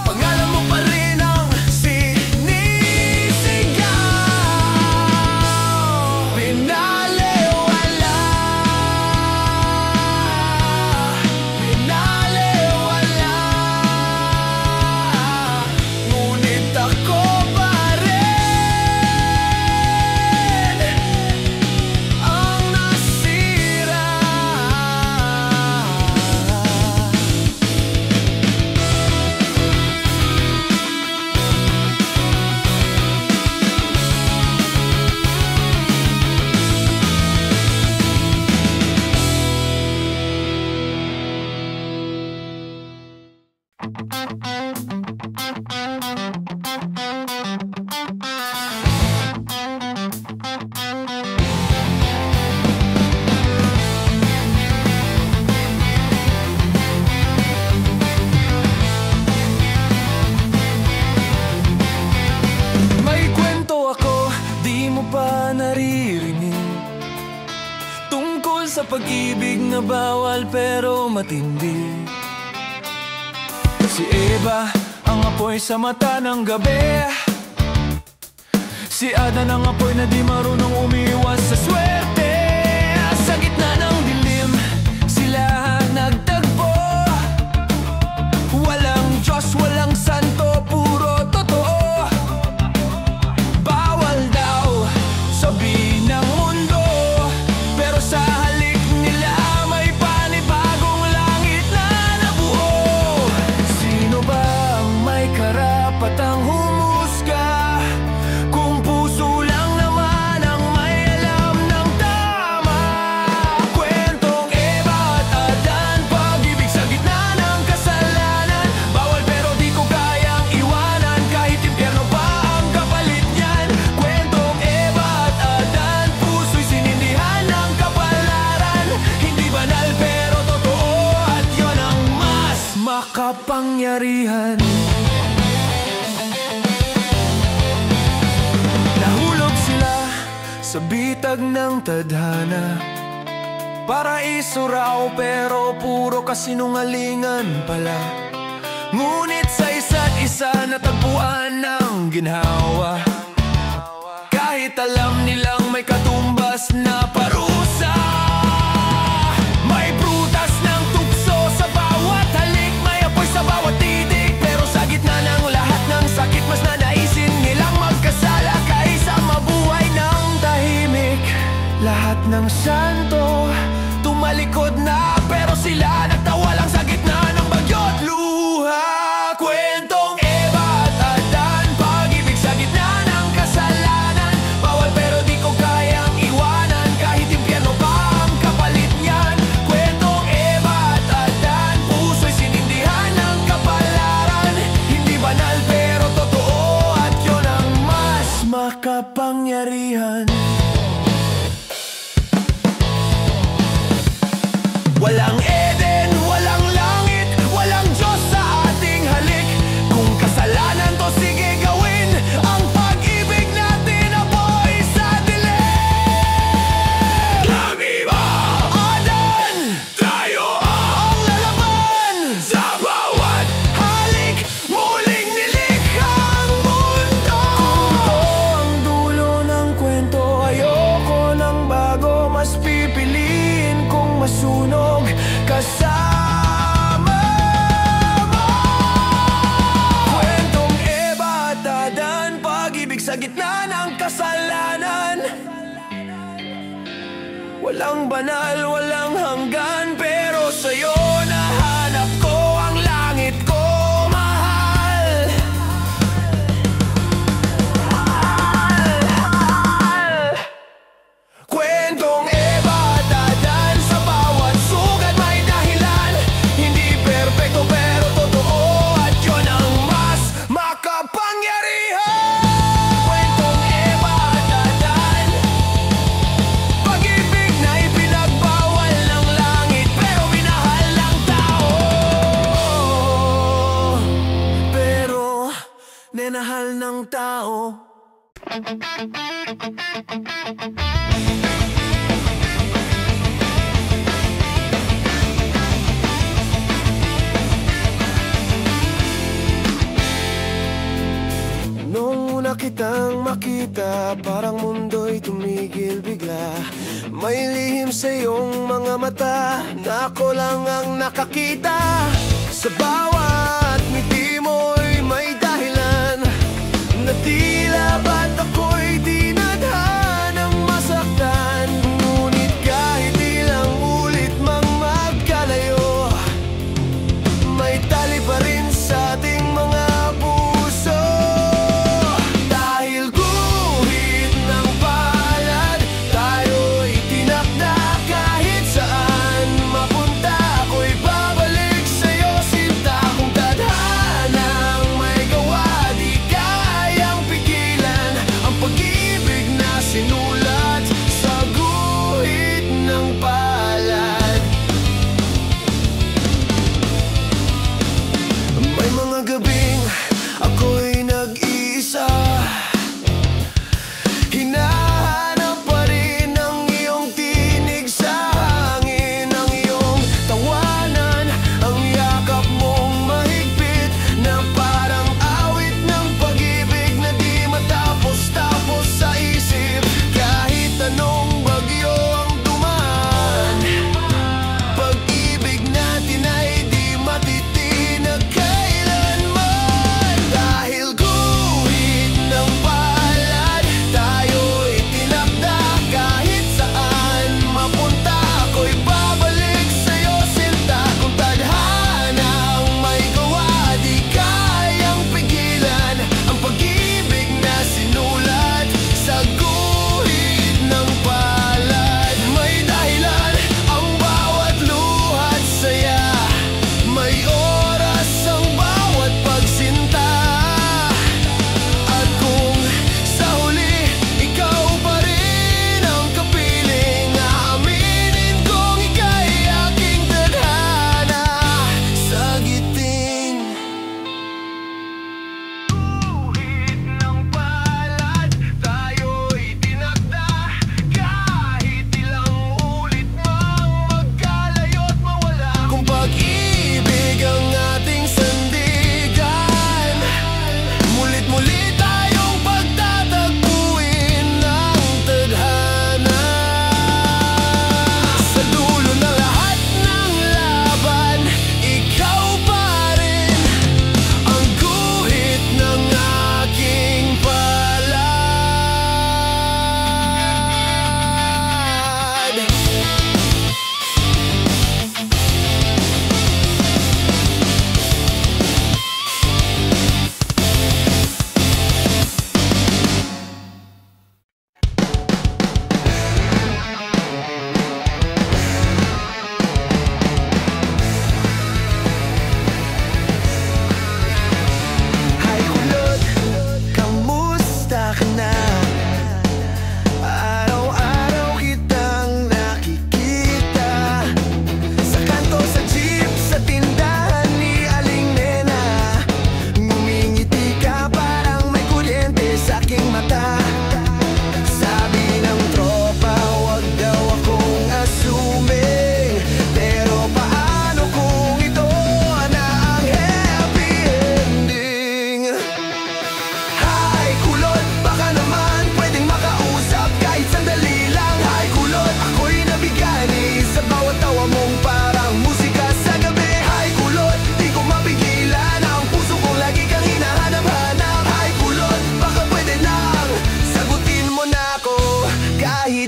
pangalan mo pa rin ang sinisigaw. Pinalewala, pinalewala, ngunit ako pa rin ang nasira. May kwento ako, di mo pa naririnig, tungkol sa pag-ibig na bawal pero matindi. Si Eva, ang apoy sa mata ng gabi. Si Adan, ang apoy na di marunong umiwas sa swerte. Sa gitna ng dilim, sila nagtagpo. Walang Diyos, walang santo, puro totoo. Bawal daw sabihin ng mundo, pero sa halik nila may panibagong langit na nabuo. Sino ba ang may karapatang humusga kung puso lang naman ang may alam ng tama? Kwentong Eva at Adan, pag-ibig sa gitna ng kasalanan. Bawal pero di ko kayang iwanan, kahit impyerno pa ang kapalit niyan. Kwentong Eva at Adan, puso'y sinindihan ng kapalaran. Hindi banal pero totoo, at yun ang mas makapangyarihan. Nahulog sila sa bitag ng tadhana. Paraiso raw pero puro kasinungalingan pala. Ngunit sa isa't isa natagpuan ng ginhawa. Kahit alam nilang may katumbas na parusa. May prutas ng tukso sa bawat halik, may apoy sa bawat titig. Pero sa gitna ng lahat ng sakit, mas nanaisin nilang magkasala kaysa mabuhay ng tahimik. Lahat ng santo tumalikod na, pero sila nagtawa lang sa gitna ng bagyo't luha. Kwentong Eva at Adan, pag-ibig sa gitna ng kasalanan. Bawal pero di ko kayang iwanan, kahit impyerno pa ang kapalit niyan. Kwentong Eva at Adan, puso'y sinindihan ng kapalaran. Hindi banal pero totoo, at yun ang mas makapangyarihan. Walang Eden, walang langit, walang Diyos sa ating halik. Kung kasalanan to, sige gawin. Ang pag-ibig natin apoy sa dilim. Ang iba, Adan, tayo ang lalaban. Sa bawat halik, muling nilikhang mundo. Kung ito ang dulo ng kwento, ayoko ng bago. Mas pipiliin kong masunog kasama mo. Kwentong Eva at Adan, pag-ibig sa gitna ng kasalanan. Walang banal, walang hanggan, pero sa'yo nahanap ko ang langit ko, mahal. Kwentong Eva at Adan, sa bawat sugat may dahilan. Hindi perpekto pero totoo, at yun ang mas makapangyarihan. Kwentong Eva at Adan, pag-ibig na ipinagbawal ng langit, pero minahal ng tao. Pero minahal ng tao. Nung una kitang makita, parang mundo'y tumigil bigla. May lihim sa iyong mga mata na ako lang ang nakakita. Sa bawat ngiti mo'y may dahilan, na tila ba't ako'y dinadhanang masaktan. Ngunit kahit ilang ulit mang magkalayo, may tali pa rin sa ating mga puso. Dahil guhit ng palad, tayo'y tinakda kahit saan mapunta. Ako'y babalik sa'yo, sinta.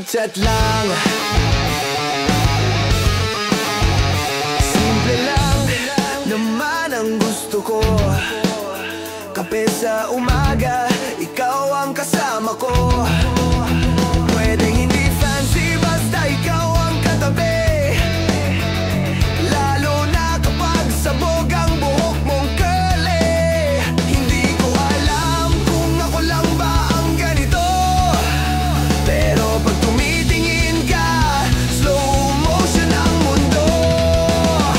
chat lang. Simple lang naman ang gusto ko. Kape sa umaga, ikaw ang kasama ko. Pwedeng hindi fancy, basta ikaw ang katabi. Lalo na kapag sabog ang buhok mong curly. Hindi ko alam kung ako lang ba ang ganito, pero pag tumitingin ka, slow motion ang mundo.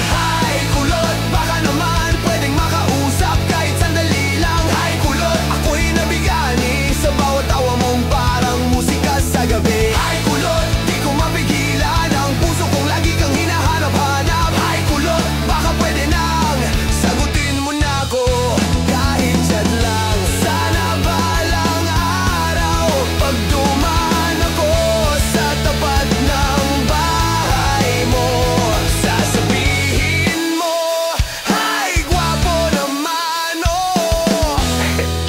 Hay kulot, baka naman pwedeng makausap kahit sandali lang. Hay kulot, ako'y nabigani sa bawat tawa mong parang musika sa gabi. Hay kulot, di ko mapigilan ang puso kong lagi kang hinahanap-hanap. Hay kulot, baka pwede nang sagutin mo na ako kahit chat lang. Sana balang araw pag dumaan ako sa tapat ng bahay mo, sasabihin mo, "Hay, gwapo naman, oh."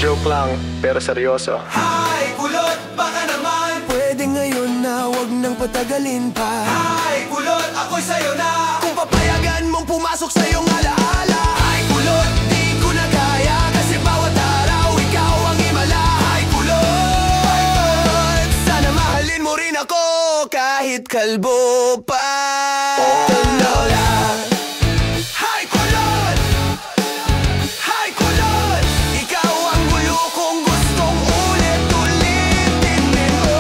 Joke lang, pero seryoso. Hay, kulot, baka naman pwede ngayon na wag nang patagalin pa. Hay, kulot, ako'y sa'yo na. Kung papayagan mong pumasok sa iyong alaala. Hay, kulot, di ko na kaya kasi bawat araw ikaw ang himala. Hay, kulot, sana mahalin mo rin ako kahit kalbo pa. Tanaw lang. Hay, kulot, hay, kulot, ikaw ang gulo kong gustong ulit-ulitin nito.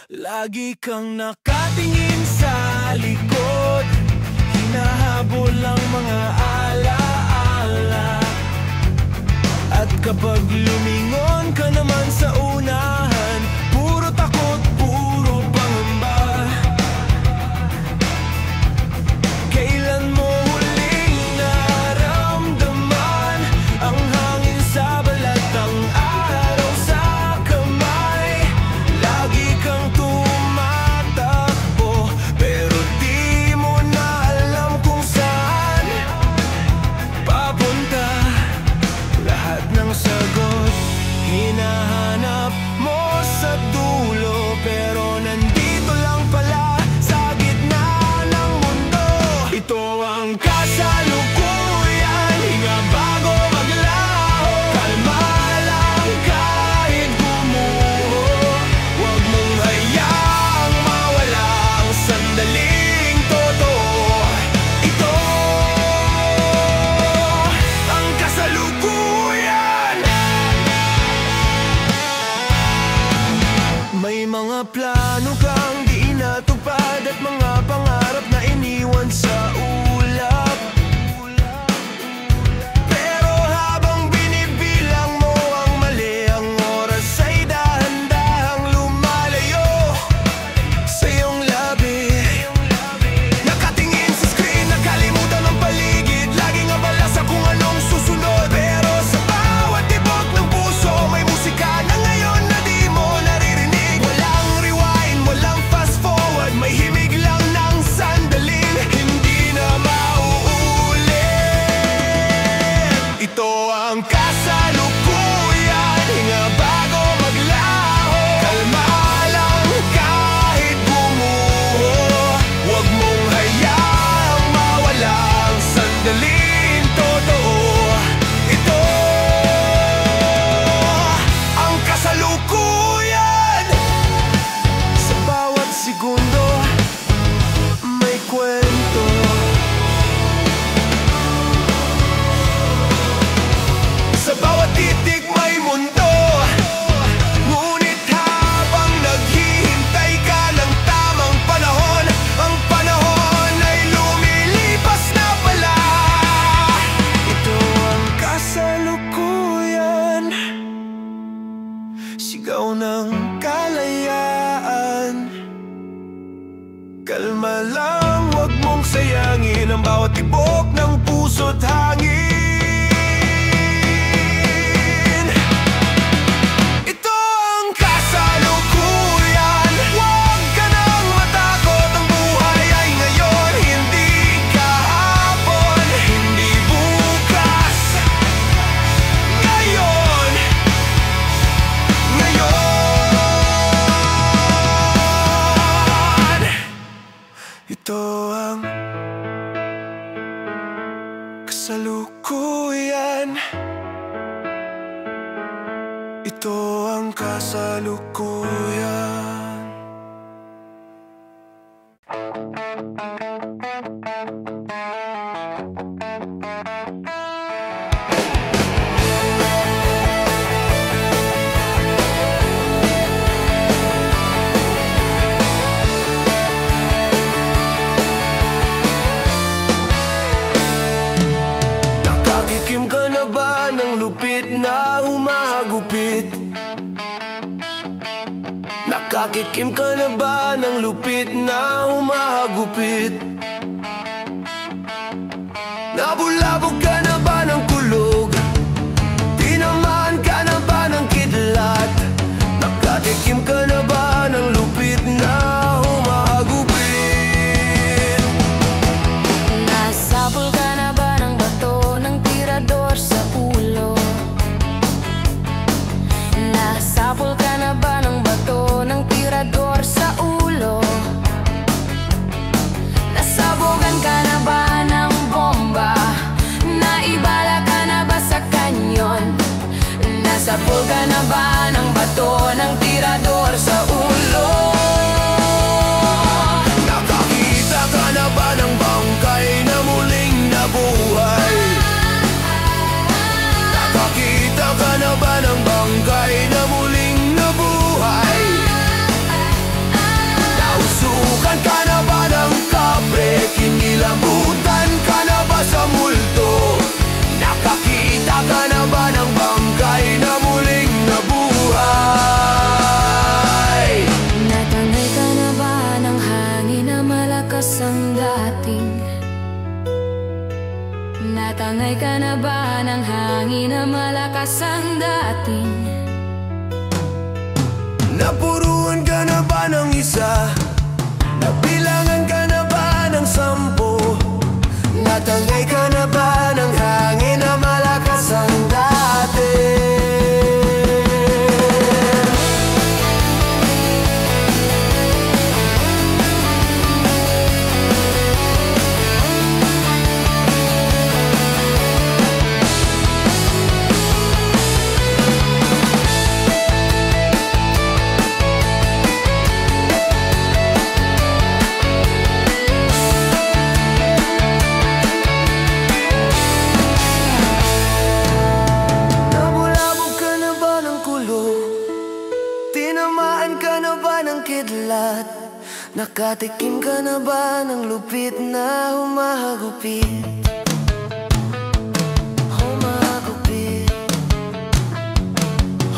Lagi kang nakatingin sa likod, hinahabol ang mga alaala. At kapag lumingon ka naman sa unahan, puro takot, puro pangamba. Kailan mo huling naramdaman ang hangin sa balat, ang araw sa kamay? Lagi kang tumatakbo, pero di mo na alam kung saan papunta. Lahat ng sagot hinahanap mo sa dulo, pero nandito lang pala sa gitna ng mundo. Ito ang kasalukuyan, hinga bago maglaho. Kalma lang kahit gumuho, huwag mong hayaang mawala ang sandaling totoo. Ito ang kasalukuyan. May mga plano kang di natupad at mga pangarap na iniwan sa ulap. Pero habang binibilang mo ang mali, ang oras ay dahan-dahang lumalayo sa iyong labi. Nakatingin sa screen, nakalimutan ang paligid, laging abala sa kung anong susunod. Pero sa bawat tibok ng puso may musika na ngayon na di mo naririnig. Walang rewind, walang fast forward, may himig lang ng sandaling hindi na mauulit. Ito ang kasalukuyan, hinga bago maglaho. Kalma lang kahit gumuho, huwag mong hayaang mawala ang sandaling totoo. Ito ang kasalukuyan. Sa bawat segundo may kwento. Sa bawat titik may mundo. Ngunit habang naghihintay ka ng tamang panahon, ang panahon ay lumilipas na pala. Ito ang kasalukuyan, sigaw ng kalayaan. Kalma lang, huwag mong sayangin ang bawat tibok ng puso't hangin. Ito ang kasalukuyan, huwag ka nang matakot, ang buhay ay ngayon, hindi kahapon, hindi bukas. ang kasalukuyan. Ito ang kasalukuyan. Nakatikim ka na ba ng lupit na humahagupit? Nakatikim ka na ba ng lupit na humahagupit? Nabulabog ka na ba ng kulog? Tinamaan ka na ba ng kidlat? Nakatikim ka na ba ng lupit na humahagupit? Nasabol ka na ba ng bato ng tirador sa ulo? Nasabol ka na ba ng bato ng tirador sa ulo? Nasabogan ka na ba ng bomba? Naibala ka na ba sa kanyon? Nasabol ka na ba ng bato ng tirador sa ulo? Nakakita ka na ba ng bangkay na muling nabuhay? Nakakita ka na ba ng bangkay na muling nabuhay? Nausukan ka na ba ng kapre? Kinilabutan ka na ba sa multo? Nakakita ka na ba ng bangkay na muling nabuhay? Natangay ka na ba ng hangin na malakas ang dating? Natangay ka na ba ng hangin na malakas ang dating? Napuruan ka na ba ng isa? Nabilangan ka na ba ng 10? Natangay ka na ba ng hangin na malakas ang dati? Nabulabog ka na ba ng kulog? Tinamaan ka na ba ng kidlat? Nakatikim ka na ba ng lupit na humahagupit? Humahagupit.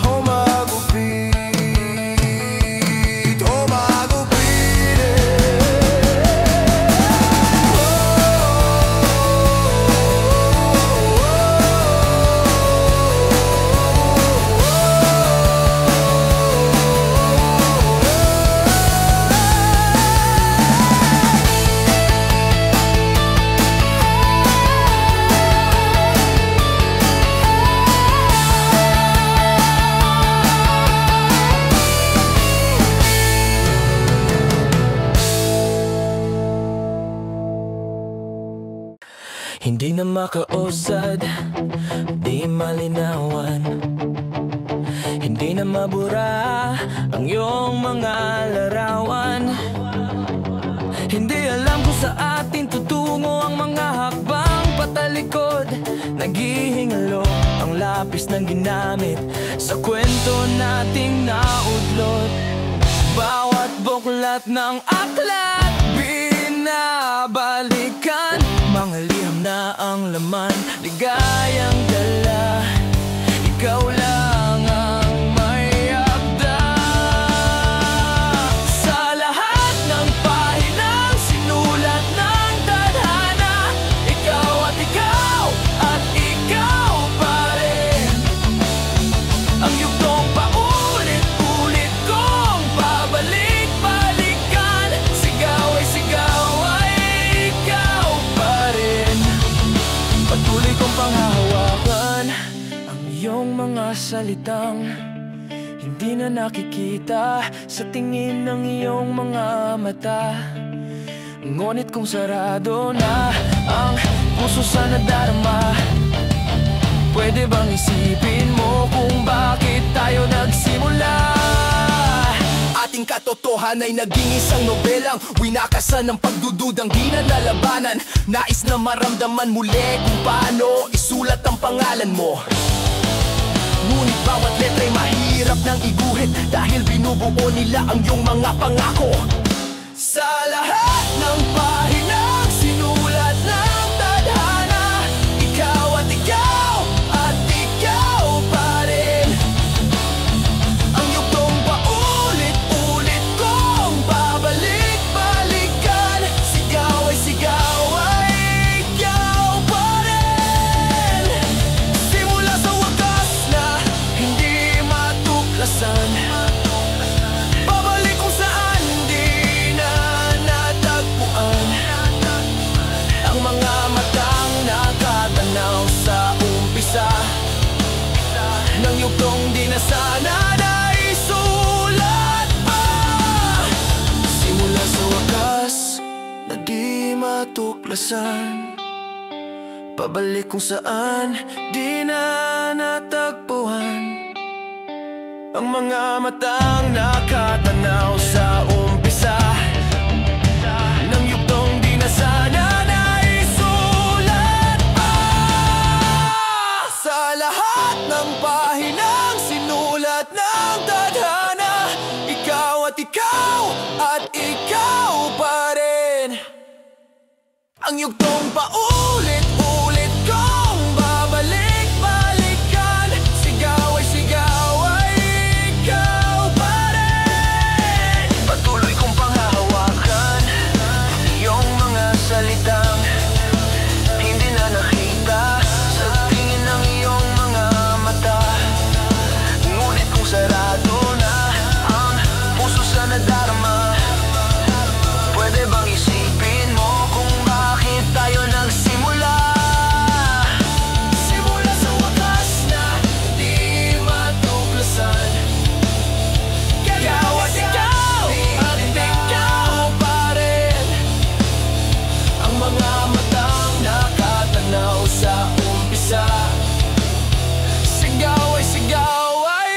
Humahagupit. Hindi na makausad, di malinawan. Hindi na mabura ang iyong mga larawan. Hindi alam kung sa atin tutungo ang mga hakbang patalikod. Naghihingalo ang lapis ng ginamit sa kwento nating naudlot. Bawat buklat ng aklat binabalikan. Mga liham na ang laman, ligayang dala. Ikaw lang ang may akda. Sa lahat ng pahinang sinulat ng tadhana, ikaw at ikaw at ikaw pa rin. Ang yugtong paulit-ulit kong pabalik-balikan. Sigaw ay sigaw ay ikaw pa rin. Patuloy kong panghahawakan ang iyong mga salitang hindi na nakikita sa tingin ng iyong mga mata. Ngunit kung sarado na ang puso sa nadarama, pwede bang isipin mo kung bakit tayo nagsimula? Ating katotohanan ay naging isang nobelang winakasan ng pagdududang di na nalabanan. Nais na maramdaman muli kung paano isulat ang pangalan mo. Ngunit bawat letra'y mahirap nang iguhit dahil binubuo nila ang iyong mga pangako. Sa lahat ng pahinang sinulat ng tadhana, ikaw at ikaw at ikaw pa rin. Ang yugtong paulit-ulit kong babalik-balikan. Sigaw ay sigaw ay ikaw pa rin. Simula sa wakas na hindi matuklasan, babalik kung saan di na natagpuan. Ang mga matang nakatanaw sa umpisa ng yugtong di na sana naisulat pa. Simula sa wakas na di matuklasan, pabalik kung saan di na natagpuan. Ang mga matang nakatanaw sa umpisa ng yugtong di na sana naisulat pa. Sa lahat ng pahinang sinulat ng tadhana, ikaw at ikaw at ikaw pa rin. Ang yugtong paulit-ulit kong babalik-balikan. Sigaw ay sigaw ay ikaw pa rin. Patuloy kong panghahawakan iyong mga salitang hindi na nakita sa tingin ng iyong mga mata. Ngunit kung sarado na ang puso sa nadarama, pwede bang isipin mo kung bakit tayo nagsimula? Simula sa wakas na di matuklasan, ikaw at ikaw at ikaw pa rin. Ang mga matang nakatanaw sa umpisa, sigaw ay sigaw ay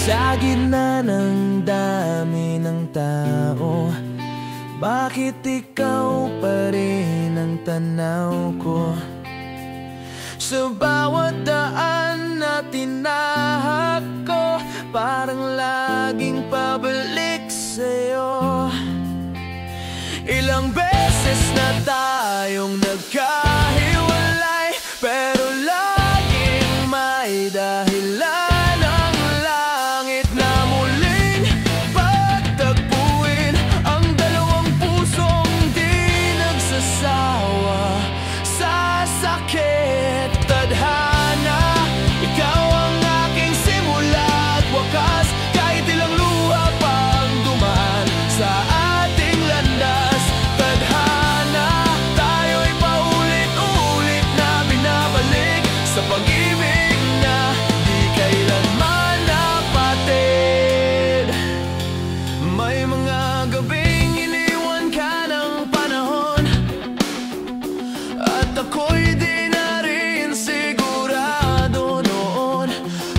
sa gitna ng dami ng tao, bakit ikaw pa rin ang tanaw ko? Sa bawat daan na tinahak ko, parang laging pabalik sa'yo. Ilang beses na tayong nagkahiwalay, pero laging may dahilan ang langit na muling pagtagpuin. Ang dalawang pusong di nagsasawa sa sakit. Tadhana, ikaw ang aking simula at wakas, kahit ilang luha pang dumaan sa ating landas. Tadhana, tayo'y paulit-ulit na binabalik sa pag-ibig na di kailanman napatid. May mga gabing iniwan ka ng panahon, at ako'y di na rin sigurado noon.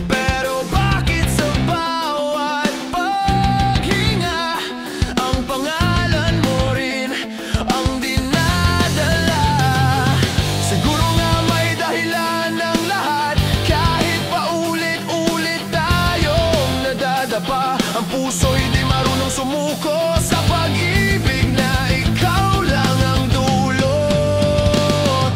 Pero bakit sa bawat paghinga, ang pangalan mo rin ang dinadala? Siguro nga may dahilan ng lahat, kahit paulit-ulit tayong nadadapa. Ang puso'y di marunong sumuko sa pag-ibig na ikaw lang ang dulo.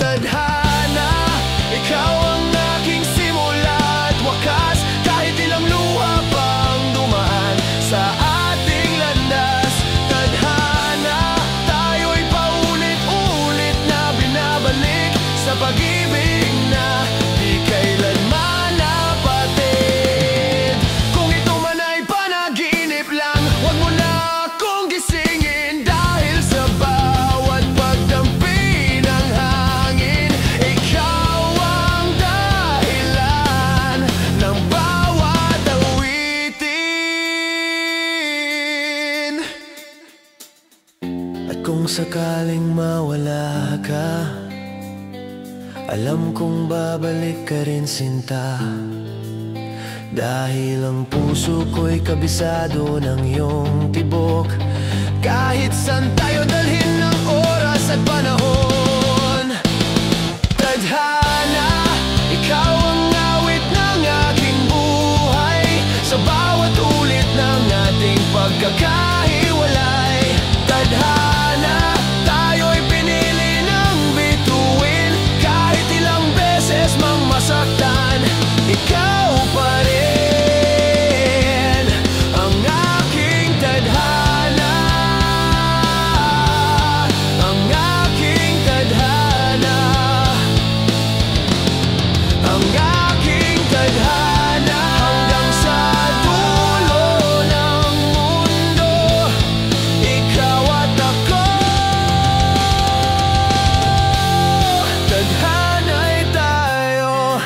Tadhana, ikaw ang aking simula at wakas, kahit ilang luha pang dumaan sa ating landas. Tadhana, tayo'y paulit-ulit na binabalik sa pag-ibig na di kailanman napatid. Kung ito man kung sakaling mawala ka, alam kong babalik ka rin sinta. Dahil ang puso ko'y kabisado ng iyong tibok. Kahit saan tayo dalhin ng oras at panahon, tadhana, ikaw ang awit ng aking buhay. Sa bawat ulit ng ating pagkakahiwalay, tadhana, tayo'y pinili ng bituin. Kahit ilang beses mang masaktan, ikaw pa rin ang aking tadhana, ang aking tadhana, ang aking tadhana. Hanggang sa dulo ng mundo, ikaw at ako, tadhana'y tayo.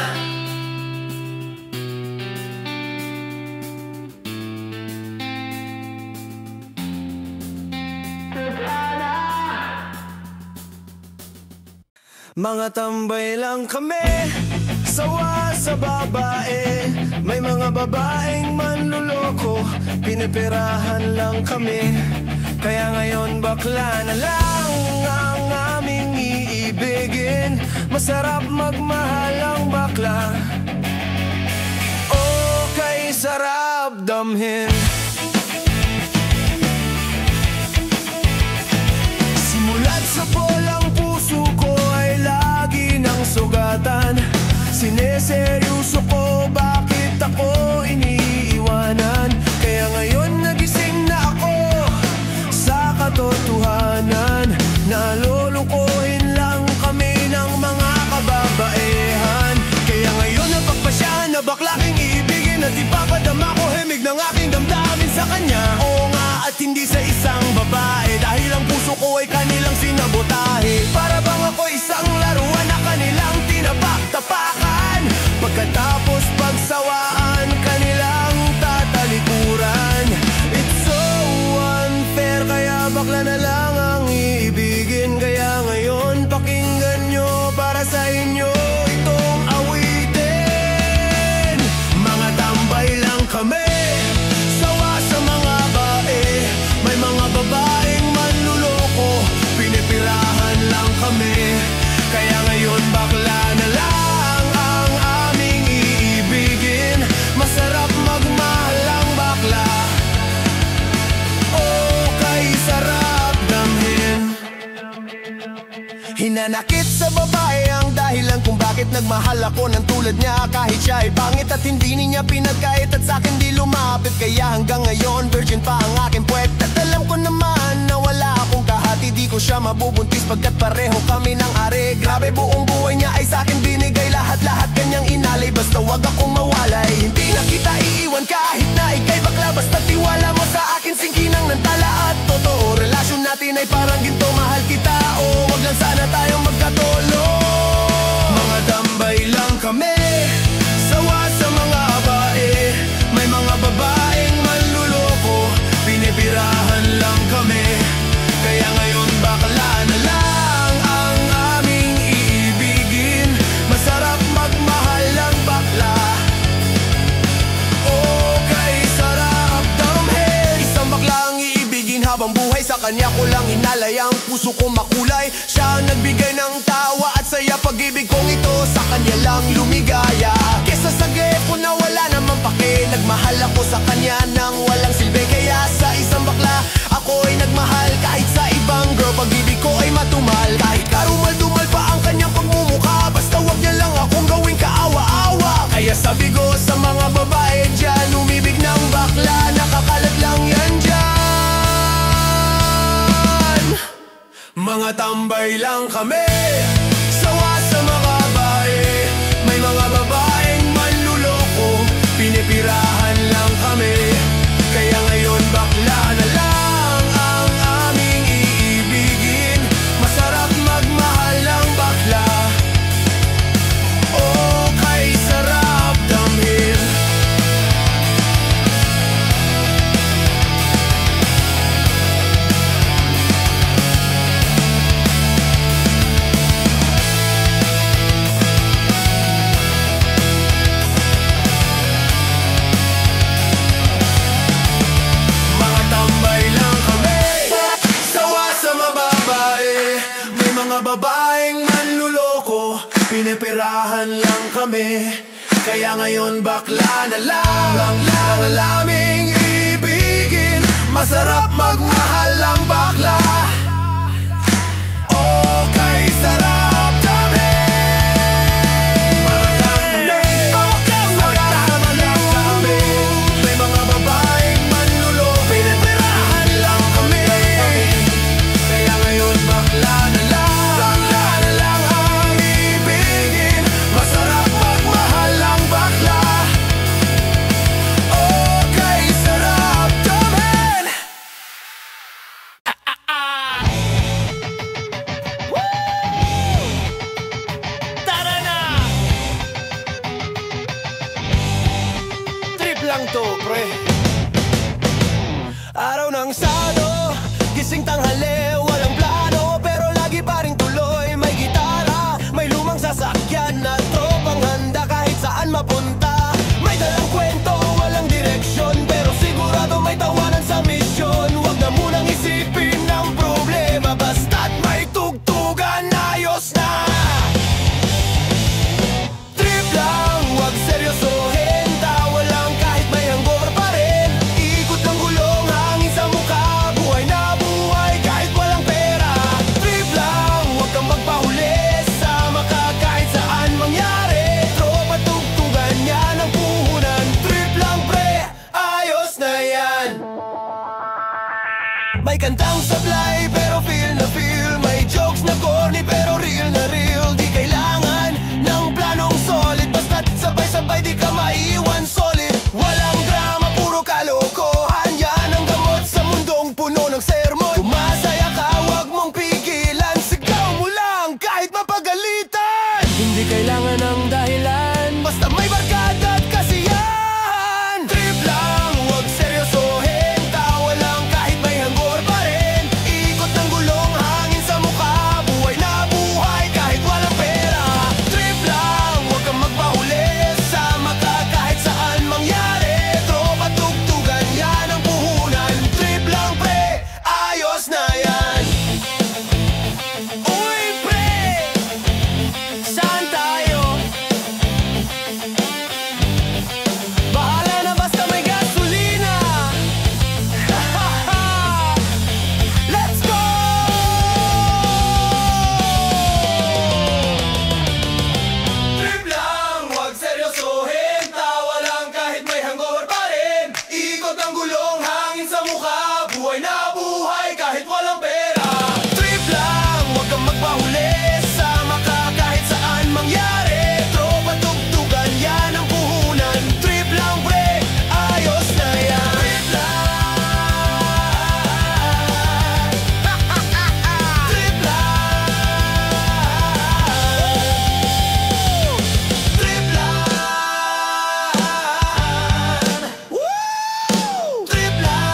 Mga tambay lang kami, sawa sa babae. May mga babaeng manluloko, pinipirahan lang kami. Kaya ngayon bakla na lang ang aming iibigin. Masarap magmahal ang bakla, okay, sarap damhin. Simulat sa polang puso ko ay lagi ng sugatan. Sineseryoso ko bakit ako iniiwanan. Kaya ngayon nagising na ako sa katotohanan. Nalulukuhin lang kami ng mga kababaihan. Kaya ngayon napagpasyahan na bakla king iibigin. At ipapadama ko himig ng aking damdamin sa kanya. Oo nga, at hindi sa isang babae, dahil ang puso ko ay kanilang sinabotahe. Para bang ako isang laruan na kanilang tinapak-tapakan. Pagkatapos pagsawaan, kanilang tatalikuran. It's so unfair, kaya bakla na lang ang iibigin. Kaya ngayon pakinggan nyo, para sa inyo itong awitin. Mga tambay lang kami, sawa sa mga bae. May mga babaeng manluloko, pinipirahan lang kami. Kaya ngayon bakla na lang ang aming iibigin. Masarap magmahal ang bakla, okay, sarap damhin. Hinanakit sa babae ang dahilan kung bakit nagmahal ako ng tulad niya. Kahit siya ay pangit at hindi niya pinagkait, at sa'kin di lumapit. Kaya hanggang ngayon virgin pa ang aking puwet. At alam ko naman na wala akong kahati, di ko siya mabubuntis pagkat pareho kami ng are. Grabe, buong buhay niya ay sa'kin binigay. Lahat-lahat kanyang inalay, basta wag akong mawalay. Hindi na kita iiwan kahit na ika'y bakla. Basta tiwala mo sa akin, singkinang ng tala at totoo. Relasyon natin ay parang ginto, mahal kita, o wag lang sana tayong magkatolo. Mga tambay lang kami, sawa sa mga bae. May mga babaeng manluloko, pinipirahan lang kami. Kaya ngayon bakla na lang ang aming iibigin. Masarap magmahal ang bakla, okay, sarap damhin. Isang bakla ang iibigin habang buhay, sa kanya ko lang inalay ang puso ko makulay. Siya ang nagbigay ng tawa at saya, pag-ibig kong ito sa kanya lang lumigaya. Kesa sa gepo na wala namang pake, nagmahal ako sa kanya nang walang silbi. Kaya sa isang bakla ako'y nagmahal, kahit sa ibang girl pag-ibig ko ay matumal. Kahit karumal-dumal pa ang kanyang pagmumukha, basta wag niya lang akong gawing kaawa-awa. Kaya sabi ko sa mga babae dyan, umibig ng bakla, nakakalat lang yan dyan. Mga tambay lang kami, sawa sa mga bae. May mga babaeng manluloko, pinipirahan lang kami. Kaya ngayon bakla na lang ang aming iibigin. Masarap magmahal ang bakla, okay, sarap damhin. kami. Kaya ngayon bakla na lang ang laming ibigin. Masarap magmahal ang bakla. Okay, sarap kami. Magkasama lang kami. May mga babaeng manluloko, pinipirahan lang kami. Kaya ngayon bakla na lang ang ibigin. Masarap magmahal ang bakla. Okay, sarap kami. Tara na! Trip lang to, pre. Araw ng Sabado, gising tanghali, walang plano, pero lagi pa rin tuloy. May gitara, may lumang sasakyan at tropang handa kahit saan mapunta. May dalang kwento, walang direksyon, pero sigurado may tawanan sa misyon. Huwag na munang isipin ang problema, basta't may tugtugan, ayos na. Trip lang, huwag seryosohin, tawa lang kahit may hanggor pa rin. Ikot ng gulong, hangin sa mukha, buhay na buhay kahit walang pera. Trip lang, huwag kang magpahuli, sama ka kahit saan mangyari. Tropa tugtugan yan ang puhunan. Trip lang pre, ayos na yan. May kantang sablay pero feel na feel. May jokes na corny pero real na real. Di kailangan ng planong solid, basta't sabay-sabay di ka maiwan solid. Walang drama, puro kalokohan, yan ang gamot sa mundong puno ng sermon. Kumasaya ka, wag mong pigilan, sigaw mo lang kahit mapagalitan. Hindi kailangan ng dahilan, basta may barkada at kasiyahan. Trip lang, wag seryosohin, tawa lang kahit may hanggor pa rin. Ikot ng gulong, hangin sa mukha, buhay na buhay kahit walang pera. Trip lang, wag kang magpahuli, sama ka kahit saan mangyari. Tropa tugtugan, yan ang puhunan. Trip lang pre, ayos na yan. Uy pre, saan tayo? Bahala na basta may gasolina. Let's go! Trip lang, huwag seryosohin, tawa lang kahit may hanggor pa rin. Ikot ng gulong, hangin sa mukha, buhay na buhay kahit walang pera. Trip lang, huwag kang magpahuli, sama ka kahit saan mangyari. Tropa tugtugan, yan ang puhunan. Trip lang pre, ayos na yan. Trip lang. Trip lang. Trip lang. Woo! Trip lang.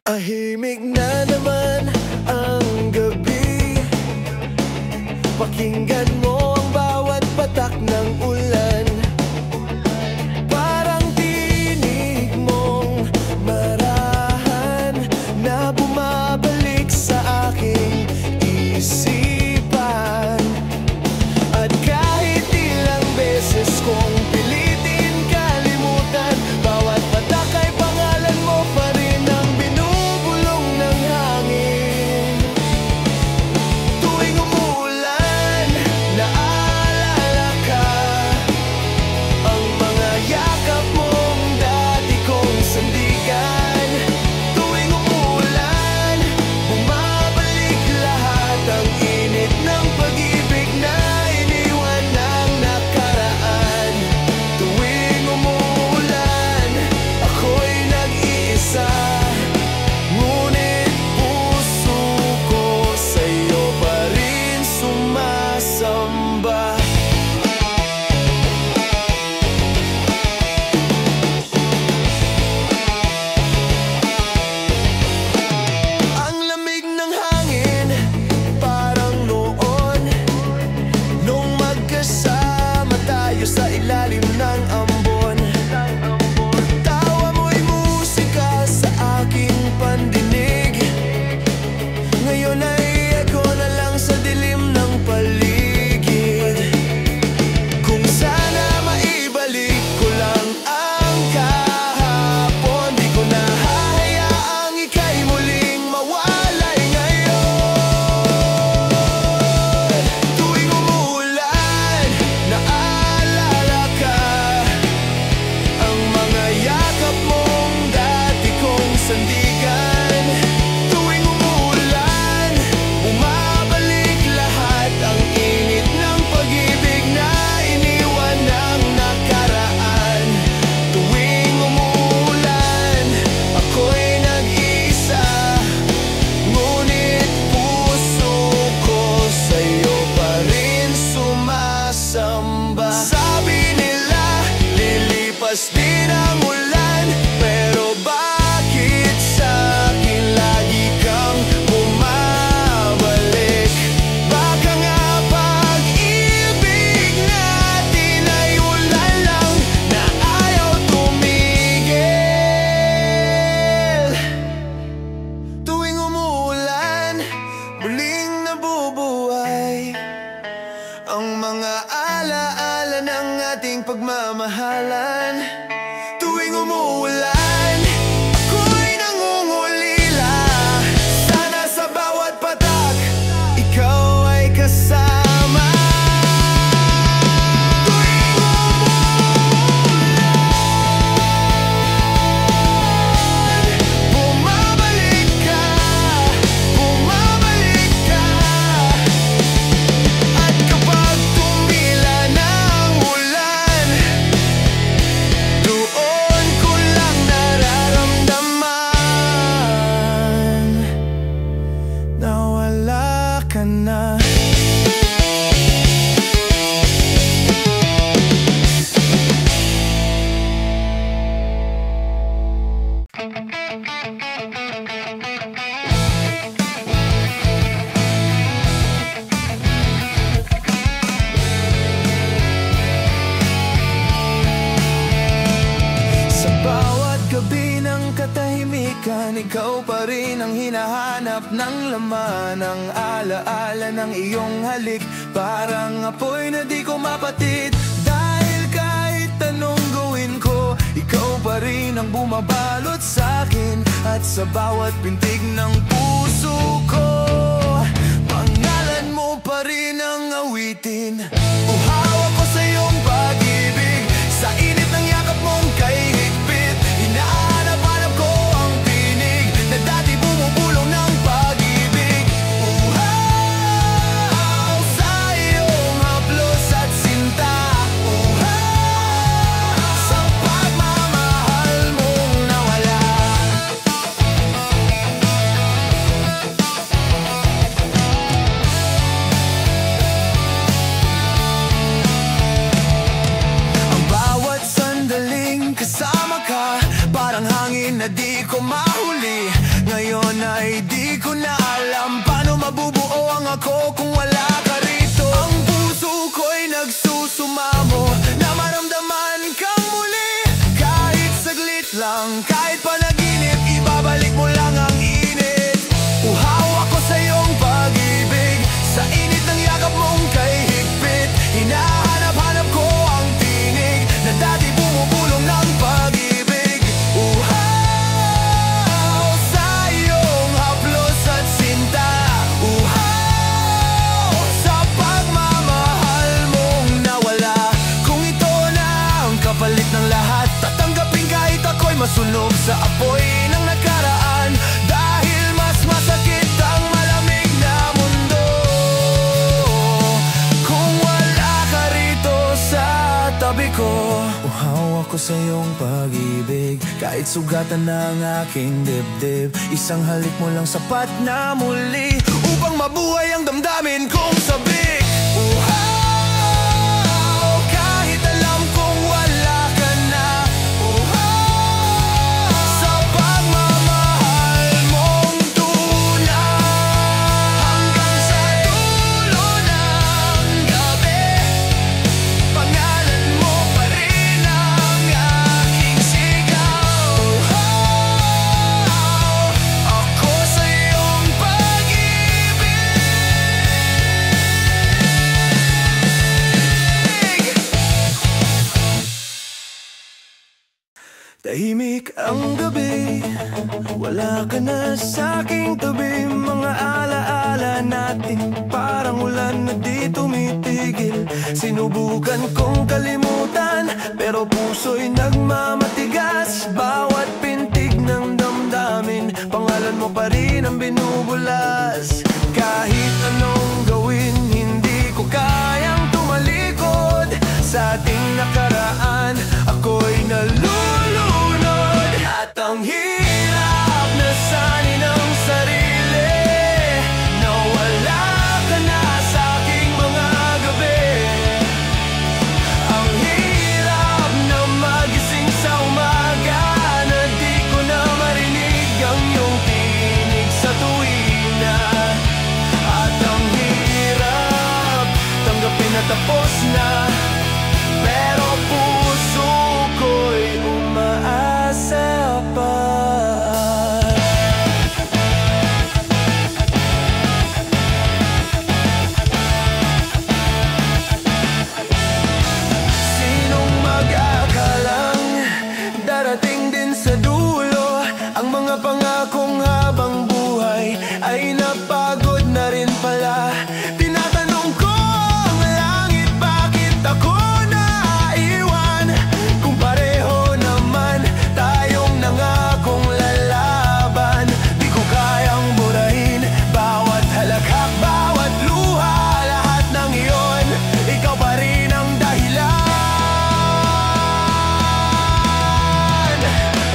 Tahimik na naman ang gabi. Pakinggan mo ang bawat patak ng ulan. Parang tinig mong marahan na bumabalik sa aking isipan. At kahit ilang beses kong pilitin kalimutan, bawat patak ay pangalan mo pa rin ang binubulong ng hangin. Tuwing umuulan, naalala ka, ang mga yakap mong dati kong sandigan. Tuwing umuulan, bumabalik lahat, ang init ng pag-ibig na iniwan ng nakaraan. Tuwing umuulan, ako'y nag-iisa, ngunit puso ko sa'yo pa rin sumasamba. Ang lamig ng hangin, parang noon, nung magkasama tayo sa ilalim ng ambon. Tawa mo'y musika sa aking pandinig, ngayon ay echo na lang sa dilim ng paligid. Kung sana maibalik ko lang ang kahapon, di ko na hahayaang ika'y muling mawalay ngayon. Tuwing umuulan, naalala ka, ang mga yakap mong dati kong sandigan. Tuwing umuulan, bumabalik lahat, ang init ng pag-ibig na iniwan ng nakaraan. Tuwing umuulan, ako'y nag-iisa, ngunit puso ko sa'yo pa rin sumasamba. Sabi nila, lilipas din ang ulan, pero bakit sa'kin lagi kang bumabalik? Baka nga pag-ibig natin ay ulan lang na ayaw tumigil. Tuwing umuulan, muling nabubuhay ang mga alaala ng ating pagmamahalan. Tuwing umuulan, ako'y nangungulila, sana sa bawat patak ikaw ay kasama. Tuwing umuulan, bumabalik ka, bumabalik ka. At kapag tumila ng ulan, doon ko lang nararamdaman na wala ka na. Sa bawat gabi ng katahimikan, ikaw pa rin ang hinahanap ng laman, ang alaala ng iyong halik, parang apoy na di ko mapatid. Dahil kahit anong gawin ko, ikaw pa rin ang bumabalot sa'kin, at sa bawat pintig ng puso ko, pangalan mo pa rin ang awitin. Uhaw ako sa iyong pag-ibig, sa init ng yakap mong kay higpit. Hinahanap-hanap ko ang tinig na dati bumubulong ng pag-ibig. Uhaw sa iyong haplos at sinta, uhaw sa pagmamahal mong nawala. hangin na di ko mahuli. Ngayon ay di ko na alam paano mabubuo ang ako kung wala ka rito. Ang puso ko'y nagsusumamo na maramdaman kang muli. Kahit saglit lang, kahit panaginip, ibabalik mo lang ang init. Uhaw ako sa iyong pag-ibig, sa init ng yakap mong kay higpit. Hinahanap-hanap ko ang tinig na dati bumubulong ng pag-ibig. Uhaw sa iyong haplos at sinta. Uhaw sa pagmamahal mong nawala. Kung ito na ang kapalit ng lahat, tatanggapin kahit ako'y masunog sa apoy ng nakaraan. Dahil mas masakit ang malamig na mundo kung wala ka rito sa tabi ko. Uhaw ako sa iyong pag-ibig, kahit sugatan na ang aking dibdib. Isang halik mo lang sapat na muli upang mabuhay ang damdamin kong sabik. Uhaw kahit alam kong wala ka na. Uhaw sa pagmamahal mong tunay. Hanggang sa dulo ng gabi, pangalan mo pa rin ang aking sigaw. Uhaw ako sa iyong pag-ibig. Tahimik ang gabi, wala ka na sa aking tabi. Mga alaala natin parang ulan na di tumitigil. Sinubukan kong kalimutan, pero puso'y nagmamatigas. Bawat pintig ng damdamin, pangalan mo pa rin ang binubulas. Kahit anong gawin, hindi ko kayang tumalikod sa ating nakaraan. Ako'y nalulunod at ang hirap na sanin ang sarili. Nawala ka na sa aking mga gabi. Ang hirap na magising sa umaga na di ko na marinig ang iyong tinig sa tuwina. At ang hirap tanggapin na tapos na, pero puso ko'y umaasa pa. Sinong mag-akalang darating din sa dulo ang mga pangakong habang buhay ay napagod na rin pala. Tinatanong ko ang langit, bakit ako naiwan? Kung pareho naman tayong nangakong lalaban. Di ko kayang burahin bawat halakhak, bawat luha, lahat ng iyon. Ikaw pa rin ang dahilan.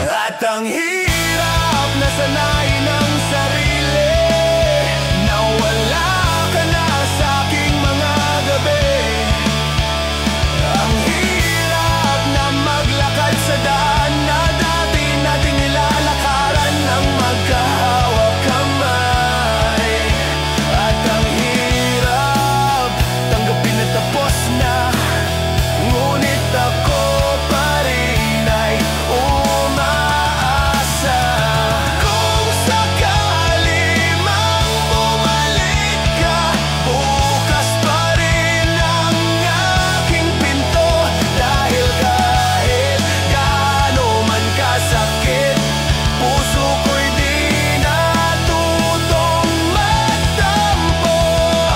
At ang hirap na sanayin ang sarili. Nawala ka na sa aking mga gabi. Ang hirap na maglakad sa daan na dati nating nilalakaran ng magkahawak kamay. At ang hirap tanggapin na tapos na, ngunit ako pa rin ay umaasa. Kung sakali mang bumalik ka, bukas pa rin ang aking pinto. Dahil kahit gaano man kasakit, puso ko'y di natutong magtampo.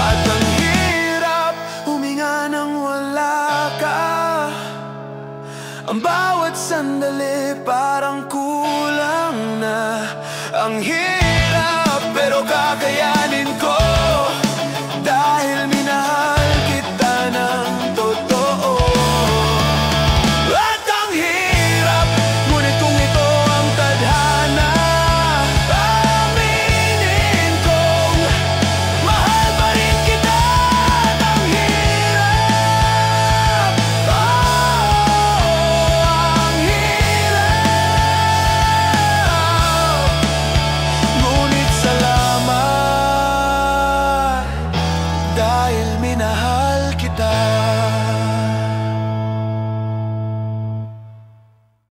At ang hirap huminga nang wala ka. Ang bawat sandali parang kulang na. Ang hirap pero kakayanin ko, dahil minahal kita ng totoo. At ang hirap, ngunit kung ito ang tadhana, aminin kong mahal pa rin kita. At ang hirap, ang hirap. dahil